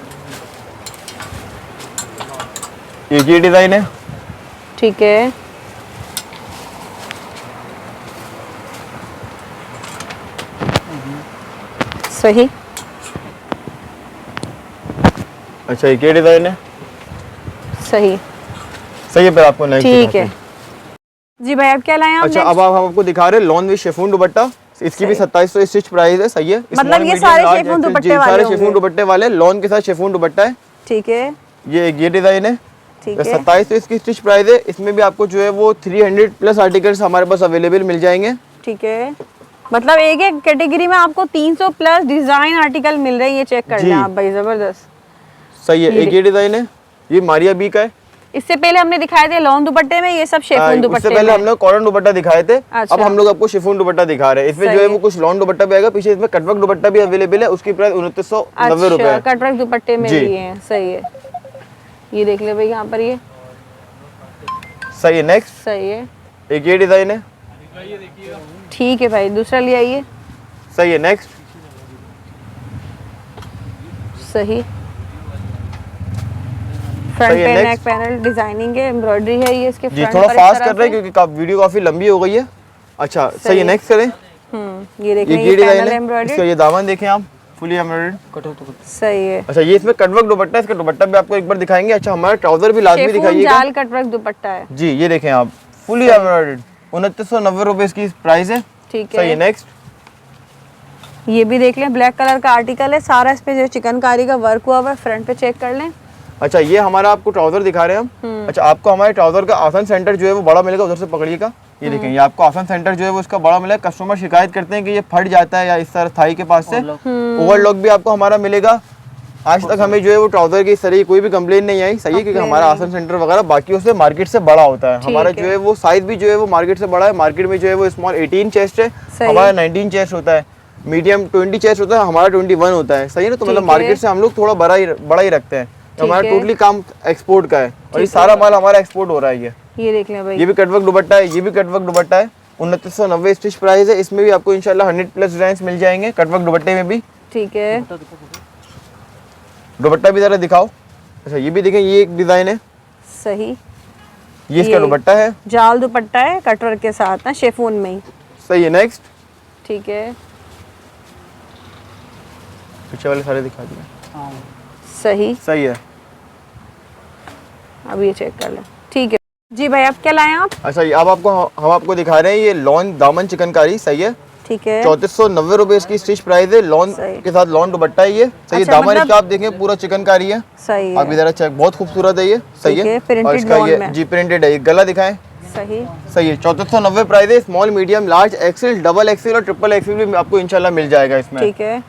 एक ये डिजाइन है। ठीक है। सही। अच्छा, एक ये डिजाइन है। सही। सही है, फिर आपको नेक्स्ट ठीक है जी भाई। अब क्या लाए आप? अच्छा, अब हम आपको दिखा रहे हैं लॉन विद शिफॉन दुपट्टा। इसकी भी 2700 स्टिच प्राइस है। सही है, मतलब ये सारे शिफॉन दुपट्टे वाले सारे शिफॉन दुपट्टे वाले लॉन के साथ शिफॉन दुपट्टा है। ठीक है। ये डिजाइन है। ठीक है। 2700 इसकी स्टिच प्राइस है। इसमें भी आपको जो है वो 300+ आर्टिकल्स हमारे पास अवेलेबल मिल जाएंगे। ठीक है, मतलब एक एक कैटेगरी में आपको 300+ डिजाइन आर्टिकल मिल रहे हैं। ये चेक कर लें आप भाई, जबरदस्त। सही है, एक ये डिजाइन है। ये मारिया बी का है। इससे पहले हमने दिखाए थे लॉन दुपट्टे में, ये सब शिफॉन दुपट्टे में। इससे पहले हम लोग कॉटन दुपट्टा दिखाए थे। अच्छा। अब हम लोग आपको शिफॉन दुपट्टा दिखा रहे हैं। इसमें जो है वो कुछ लॉन दुपट्टा भी आएगा, पीछे इसमें कटवर्क दुपट्टा भी अवेलेबल है। उसकी प्राइस 2990 रुपए है। कटवर्क दुपट्टे में भी है। सही है, ये देख ले भाई यहाँ पर ये। सही है, नेक्स्ट। सही है, एक ये डिजाइन है। ठीक है भाई, दूसरा ले आइए। सही है, नेक्स्ट। सही। फ्रंट पे नेक पैनल डिजाइनिंग है, एम्ब्रॉयडरी है ये इसके जी, फ्रंट थोड़ा पर। फास्ट कर रहे हैं क्योंकि वीडियो काफी लंबी हो गई है। अच्छा, सही है, नेक्स्ट करें। ये देखें, ये डिजाइन है। इसका ये दामन देखें आप, फुली एम्ब्रॉयडर्ड। सही है। अच्छा, ये इसमें कटवर्क दुपट्टा है। इसका दुपट्टा भी आपको एक बार दिखाएंगे। अच्छा, हमारा ट्राउजर भी लाजमी दिखाइएगा। जाल कटवर्क दुपट्टा है जी, ये देखें आप, फुली एम्ब्रॉयडर्ड। 2990 रुपए इसकी प्राइस है। ठीक सही है, है। नेक्स्ट। ये भी देख लें, ब्लैक कलर का आर्टिकल है सारा। इस पे जो चिकनकारी का वर्क हुआ हुआ है, फ्रंट पे चेक कर लें। अच्छा, ये हमारा आपको ट्राउजर दिखा रहे हैं हम। अच्छा, आपको हमारे ट्राउजर का आसन सेंटर जो है वो बड़ा मिलेगा। उधर से पकड़िएगा, ये देखें, ये आपको आसन सेंटर जो है वो इसका बड़ा मिलेगा। कस्टमर शिकायत करते हैं कि ये फट जाता है या इस तरह थाई के पास से। ओवरलॉक भी आपको हमारा मिलेगा। आज तक हमें जो है वो ट्राउजर की इस तरह की कोई भी कंप्लेन नहीं आई। सही है, क्योंकि हमारा आसन सेंटर वगैरह बाकी से मार्केट से बड़ा होता है। हमारा जो है वो साइज भी जो है वो मार्केट से बड़ा है। मार्केट में जो है वो स्मॉल 18 चेस्ट है, हमारा 19 चेस्ट होता है। मीडियम 20 चेस्ट होता है, हमारा 21 होता है। सही है ना, तो मतलब मार्केट से हम लोग थोड़ा बड़ा ही रखते हैं। हमारा टोटली काम एक्सपोर्ट का है और ये सारा माल हमारा एक्सपोर्ट हो रहा है। ये देख लें भाई, ये भी कटवर्क दुपट्टा है। ये भी कटवर्क दुपट्टा है। 2990 स्टिच प्राइस है। इसमें भी आपको इंशाल्लाह 100+ डिजाइन मिल जाएंगे कटवर्क दुपट्टे में भी। ठीक है। दुपट्टा भी जरा दिखाओ। अच्छा, ये भी देखें, ये एक डिजाइन है। सही। ये इसका दुपट्टा है, जाल दुपट्टा है कटवर्क के साथ ना, शिफॉन में ही। सही है, नेक्स्ट। ठीक है। पीछे वाले सारे दिखा दिए। सही। सही है। अब ये चेक कर लें। ठीक है जी भाई, अब क्या लाए आप? अच्छा, अब हम आपको दिखा रहे हैं ये लॉन दामन चिकनकारी। सही है, ठीक है। 3490 रुपए इसकी स्टिच प्राइस है। लॉन के साथ लॉन दुपट्टा है ये। सही है, अच्छा, दामन मतलब इसका आप देखें पूरा चिकनकारी है। सही आप है। इधर चेक, बहुत खूबसूरत है ये। सही है, और प्रिंटेड इसका लॉन ये में। जी प्रिंटेड है। गला दिखाएं। सही। सही है, 3490 प्राइस है। Small, medium, large, XL, double XL और ट्रिपल एक्सेल भी आपको इंशाल्लाह मिल जाएगा इसमें। ठीक है,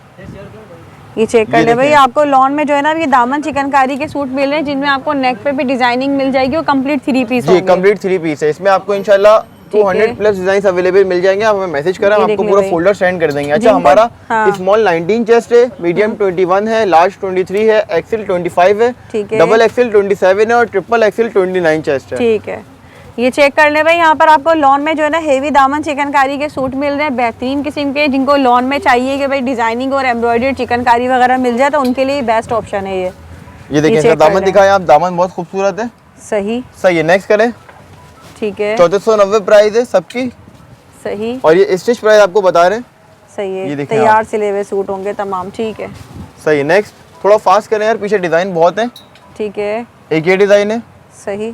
ये चेक कर ले भाई। आपको लॉन में जो है ना ये दामन चिकनकारी के सूट मिल रहे हैं, जिनमें आपको नेक पे भी डिजाइनिंग मिल जाएगी और कंप्लीट 3 पीस जी, कंप्लीट 3 पीस है। इसमें आपको इंशाल्लाह 200+ डिजाइन अवेलेबल मिल जाएंगे। आप हमें मैसेज करें, हम आपको पूरा फोल्डर सेंड कर देंगे। अच्छा, हमारा स्मॉल 19 चेस्ट है, मीडियम 21 है, लार्ज 23 है, एक्सेल 25 है, डबल एक्सेल 27 है और ट्रिपल एक्सेल 29 चेस्ट है। ठीक है, ये चेक कर ले भाई। यहाँ पर आपको लॉन में जो है ना हेवी दामन चिकनकारी के सूट मिल रहे हैं, बेहतरीन किस्म के। जिनको लॉन में चाहिए कि भाई डिजाइनिंग और एम्ब्रॉयडर्ड चिकनकारी वगैरह मिल जाए, तो उनके लिए बेस्ट ऑप्शन है ये देखिए, इसका दामन दिखाएं आप। दामन बहुत खूबसूरत है। सही। सही है, नेक्स्ट करें। ठीक है, 3490 प्राइस है सबकी। सही। और ये स्टिच प्राइस आपको बता रहे हैं। सही है, ये तैयार सिले हुए सूट होंगे तमाम। ठीक है, सही है, नेक्स्ट। थोड़ा फास्ट करें यार, पीछे डिजाइन बहुत है। ठीक है, एक ये डिजाइन है। सही।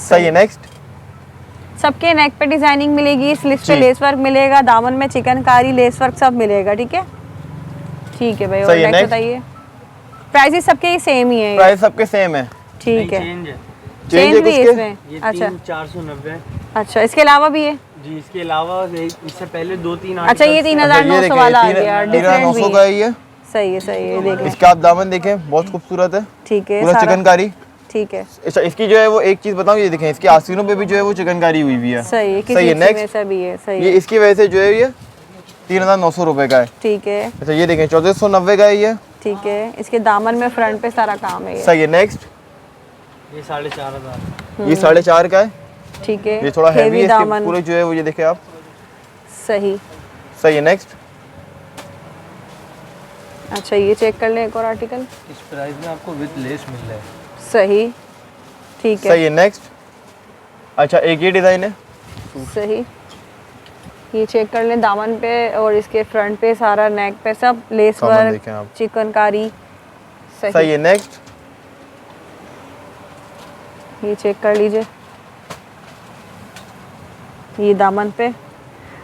सही है, नेक्स्ट। सबके नेक पे डिजाइनिंग मिलेगी, स्लीव्स पे लेस वर्क मिलेगा, दामन में चिकनकारी लेस वर्क सब मिलेगा। ठीक है, ठीक है भाई। और नेक्स्ट बताइए। प्राइसेस सबके सेम ही है? प्राइस सबके सेम है। ठीक है, चेंज भी है इसमें। अच्छा, 490। अच्छा, इसके अलावा भी है? जी इसके अलावा इससे पहले 2-3 अच्छा ये 3900 वाला आ गया, डिफरेंट 900 भी का है। है ये। सही है देख लें। इसका आप दामन देखें, बहुत खूबसूरत है, ठीक है पूरा सारा चिकनकारी। ठीक है। अच्छा इसकी जो है वो एक चीज बताऊं, ये देखें इसके आस्तीनों पे भी जो है वो चिकनकारी हुई हुई है। सही है, सही किसी है। में नेक्स्ट ऐसा भी है। सही ये है इसकी वजह से जो है ये 3900 रुपए का है। ठीक है अच्छा ये देखें 1490 का है ये। ठीक है। इसके दामन में फ्रंट पे सारा काम है ये। सही है। नेक्स्ट ये 4500। ये 4.5 का है। ठीक है ये थोड़ा हैवी हेवी है, इसके दामन। पूरे जो है वो ये देखें आप। सही। सही है। नेक्स्ट अच्छा ये चेक कर लें एक और आर्टिकल। इस प्राइस में आपको विद लेस मिल रहा है। सही ठीक है। सही है। नेक्स्ट अच्छा एक ये डिजाइन है। सही। ये चेक कर लें दामन पे और इसके फ्रंट पे सारा नेक पे सब लेस सामान वर्क देखें आप। चिकनकारी। सही है। नेक्स्ट ये चेक कर लीजिए, ये दामन पे।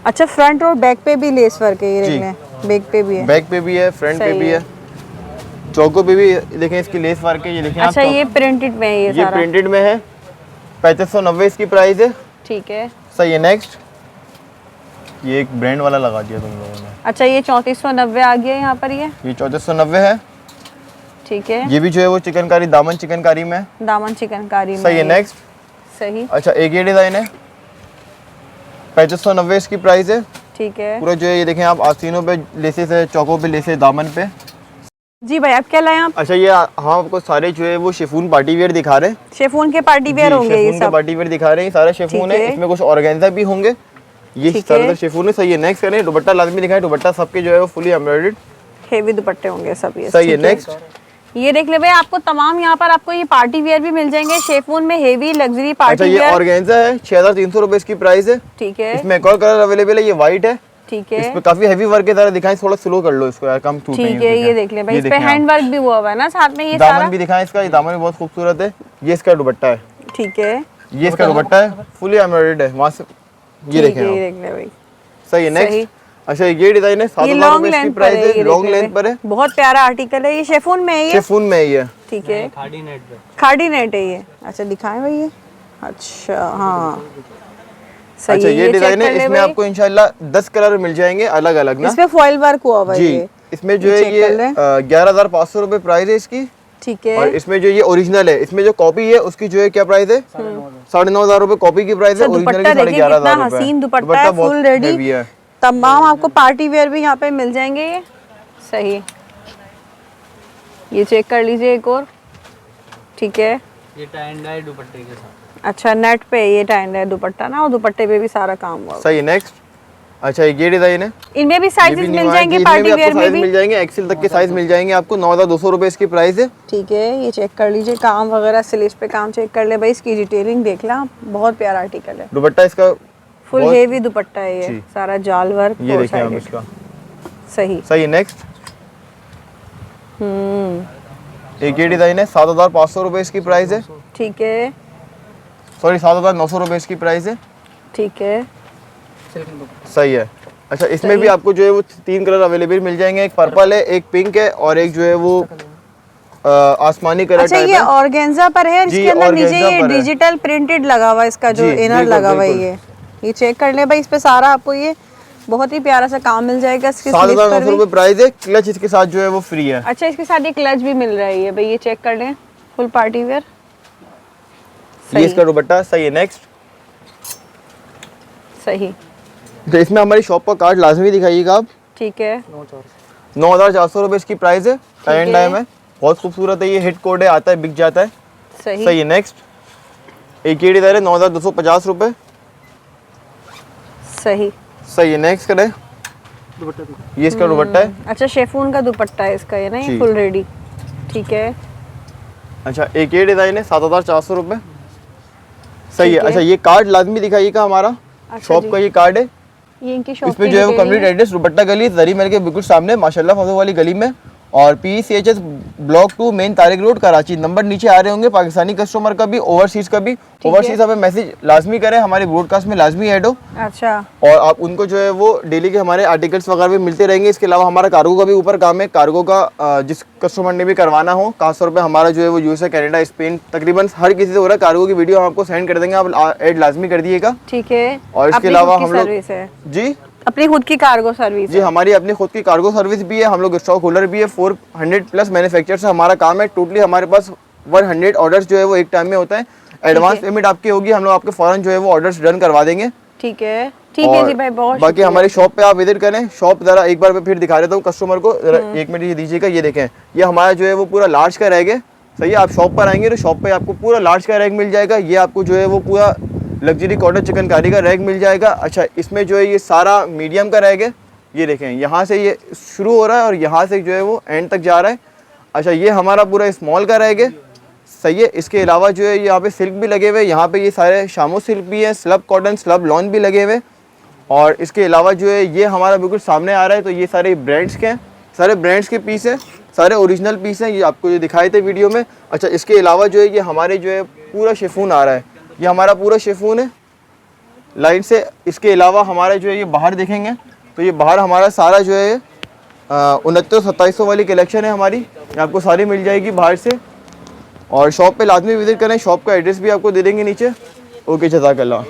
अच्छा फ्रंट और बैक पे भी लेस वर्क है, ये जी। देख लें बैक पे भी है। बैक पे भी है, फ्रंट पे सही भी है। है, चौकों पे भी देखें इसकी लेस वर्क है, ये देखें अच्छा आप। ये प्रिंटेड में है ये ये सारा। प्रिंटेड में है, 3590 इसकी प्राइस है। ठीक है। सही है। नेक्स्ट ये एक ब्रांड वाला लगा दिया तुम लोगों ने। अच्छा ये 3490 आ गया यहाँ पर ये। 3490 है। ठीक है ये भी जो है वो चिकनकारी, दामन चिकनकारी में है। दामन चिकनकारी में। सही है। नेक्स्ट सही अच्छा एक ये डिजाइन है, 3590 इसकी प्राइस है। ठीक है पूरा जो है ये देखें आप, आस्तीनों पे लेसेस है, चौकों पे लेसेस, दामन पे। जी भाई, आप क्या लाए आप? अच्छा ये हम आपको सारे जो है वो शिफॉन पार्टी वेयर दिखा रहे हैं। शेफून के पार्टी वेयर जी, होंगे ये शिफॉन के सब। पार्टी वेयर दिखा रहे हैं, सारा शिफॉन ठीक है, है। इसमें कुछ ऑर्गेन्जा भी होंगे। ये ठीक सारा है। शिफॉन है। सही है। नेक्स्ट करें, दुपट्टा लाजमी दिखाएं, दुपट्टा सबके जो है वो फुली एम्ब्रॉयडर्ड। हेवी दुपट्टे होंगे सब ये। सही है। ठीक नेक्स्ट ये देख ले भाई, आपको तमाम यहाँ पर आपको ये पार्टी वेयर भी मिल जाएंगे शेफून में, हेवी लग्जरी अच्छा पार्टी ये वेयर। ऑर्गेन्जा है, 6300 रुपए इसकी प्राइस है। ठीक है इसमें एक और कलर अवेलेबल है, ये व्हाइट है। ठीक इस है पे काफी हैवी वर्क है, जरा दिखाएं, थोड़ा स्लो कर लो इसको यार, कम टूटे ठीक है। ये देख ले भाई, इस पे देखें आप। हैंड वर्क भी हुआ हुआ है ना साथ में ये दामन सारा। भी दिखाएं इसका, ये दामन भी बहुत खूबसूरत है। ये इसका दुपट्टा है, ठीक है ये इसका दुपट्टा है, फुली एम्ब्रॉयडर्ड है वहां से। ये ठीक देखें है, आप। ये देख ले भाई। सही है। सही। नेक्स्ट अच्छा ये डिजाइन है, ये 7000 लॉन्ग रुपए इसकी लेंथ पर प्राइस है, है, ये लॉन्ग देख ले लेंथ पर है, भाई। बहुत प्यारा आर्टिकल है ये, शेफून में है ये। शिफॉन में है ये। ठीक है खाड़ी नेट पे। खाड़ी नेट है ये। अच्छा दिखाएं भाई ये। अच्छा हाँ सही अच्छा है, ये check डिजाइन कर है, ले इसमें भाई। आपको इंशाल्लाह 10 कलर मिल जाएंगे अलग अलग ना। इसमें फॉइल वर्क हुआ हुआ है जी ये। इसमें जो ये है check ये कर ले। 11500 रुपए प्राइस है इसकी। ठीक है। और इसमें जो ये ओरिजिनल है, इसमें जो कॉपी है उसकी जो है क्या प्राइस है, 9500 रुपए कॉपी की प्राइस है। अच्छा, ओरिजिनल दुपट्टा की देखिए 11500 कितना रुपए। हसीन दुपट्टा है, बहुत फुल रेडी। heavy है। तमाम आपको पार्टी वेयर भी यहाँ पे मिल जाएंगे ये। सही। ये चेक कर लीजिए एक और। ठीक है। ये टाई एंड डाई दुपट्टे के साथ। अच्छा नेट पे ये टाइम है दुपट्टा ना, और दुपट्टे पे भी सारा काम हुआ। सही है। नेक्स्ट अच्छा ये डिजाइन है, इनमें भी ये साइजेस भी मिल new जाएंगे है, पार्टी वेयर आपको में साइज भी। मिल जाएंगे, एक्सेल तक के साइज मिल जाएंगे आपको। 9200 रुपए इसकी प्राइस है। ठीक है। ये चेक कर लीजिए, काम वगैरह स्लीव्स पे काम चेक कर ले भाई, इसकी डिटेलिंग देख ला, बहुत प्यारा आर्टिकल है। दुपट्टा इसका फुल बहुत- हेवी दुपट्टा है ये, जी। सारा जाल वर्क। ये देखें आप इसका। सही। सही है। नेक्स्ट एक ये डिजाइन है, 7500 रुपए इसकी प्राइस है। ठीक है। सॉरी 7900 रुपए इसकी प्राइस है। ठीक है। सही है। अच्छा इसमें सही भी है। आपको जो है वो 3 कलर अवेलेबल मिल जाएंगे, एक पर्पल है, एक पिंक है और एक जो है वो आसमानी कलर अच्छा टाइप ये है। ऑर्गेन्जा पर है, जी, इसके अंदर नीचे ऑर्गेन्जा ये पर है। डिजिटल प्रिंटेड लगा हुआ है, इसका जो जी, इनर बिल्कुल, लगा हुआ है बिल्कुल। ये चेक कर ले भाई, इस पे सारा आपको ये बहुत ही प्यारा सा काम मिल जाएगा इसके स्लीव्स पर 7900 भी। रुपए प्राइस है, क्लच इसके साथ जो है वो फ्री है। अच्छा इसके साथ ये क्लच भी मिल रहा है ये भाई, ये चेक कर लें, फुल पार्टी वेयर। ये इसका दुपट्टा। सही है। नेक्स्ट सही। तो इसमें हमारी शॉप का कार्ड लाजमी दिखाइएगा आप। ठीक है। 9400 रुपए इसकी प्राइस है, टाई एंड है। डाई में, बहुत खूबसूरत है, ये हिट कोड है, आता है, बिक जाता है। सही। सही है। नेक्स्ट एक ये डिजाइन है, 9250 रुपए। सही। सही है। नेक्स्ट करें, ये इसका दुपट्टा है। अच्छा शेफून का दुपट्टा है इसका ये ना, ये जी। Full ready. ठीक है। अच्छा एक ये डिजाइन है, 7400 रुपए। सही है। ठीक है। अच्छा ये कार्ड लाजमी दिखाइएगा हमारा, अच्छा शॉप जी। का ये कार्ड है। ये इनकी शॉप इसमें जो है वो कंप्लीट एड्रेस, दुपट्टा गली दरिमल के बिल्कुल सामने, माशाल्लाह फजल वाली गली में, और PCHS block 2 main Tariq road Karachi. Number नीचे आ रहे होंगे, पाकिस्तानी कस्टमर का भी, ओवरसीज़ का भी। ओवरसीज़ हमें मैसेज लाजमी करें, हमारे ब्रॉडकास्ट में लाजमी ऐड हो। अच्छा, और आप उनको जो है वो डेली के हमारे आर्टिकल्स वगैरह भी मिलते रहेंगे। इसके अलावा हमारा कार्गो का भी ऊपर काम है। कार्गो का जिस कस्टमर ने भी करवाना हो, खासतौर पे हमारा जो है वो USA, कनाडा, स्पेन, तकरीबन हर किसी से हो रहा है। कार्गो की वीडियो हम आपको सेंड कर देंगे, आप ऐड लाजमी कर दिएगा। ठीक है। और इसके अपनी अलावा खुद की हम लोग सर्विस है, जी अपनी खुद की कार्गो सर्विस जी है। हमारी अपनी खुद की कार्गो सर्विस भी है। हम लोग स्टॉक होल्डर भी है। 400+ मैन्युफैक्चर से हमारा काम है। टोटली हमारे पास 100 ऑर्डर्स जो है वो एक टाइम में होता है। एडवांस पेमेंट आपकी होगी, हम लोग आपके फौरन जो है वो ऑर्डर्स डन करवा देंगे। ठीक है, ठीक है और जी भाई, बहुत बाकी शुक्रिया। हमारी शॉप पे आप विजिट करें। शॉप जरा एक बार मैं फिर दिखा देता हूँ कस्टमर को, जरा 1 मिनट ये दीजिएगा। ये देखें, ये हमारा जो है वो पूरा लार्ज का रैक है। सही है, आप शॉप पर आएंगे तो शॉप पे आपको पूरा लार्ज का रैक मिल जाएगा। ये आपको जो है वो पूरा लग्जरी कॉटन चिकनकारी का रैक मिल जाएगा। अच्छा, इसमें जो है ये सारा मीडियम का रैक है। ये देखें, यहाँ से ये शुरू हो रहा है और यहाँ से जो है वो एंड तक जा रहा है। अच्छा, ये हमारा पूरा स्मॉल का रैक है। सही है, इसके अलावा जो है यहाँ पे सिल्क भी लगे हुए हैं। यहाँ पे ये सारे शामो सिल्क भी है, स्लब कॉटन, स्लब लॉन भी लगे हुए। और इसके अलावा जो है ये हमारा बिल्कुल सामने आ रहा है, तो ये सारे ब्रांड्स के हैं, सारे ब्रांड्स के पीस हैं, सारे ओरिजिनल पीस हैं। ये आपको जो दिखाए थे वीडियो में। अच्छा, इसके अलावा जो है ये हमारे जो है पूरा शिफॉन आ रहा है। ये हमारा पूरा शिफॉन है लाइन से। इसके अलावा हमारा जो है ये बाहर देखेंगे तो ये बाहर हमारा सारा जो है 2900-2700 वाली कलेक्शन है हमारी। ये आपको सारी मिल जाएगी बाहर से। और शॉप पे लाजमी विजिट करें। शॉप का एड्रेस भी आपको दे देंगे नीचे। ओके, जज़ाकल्लाह।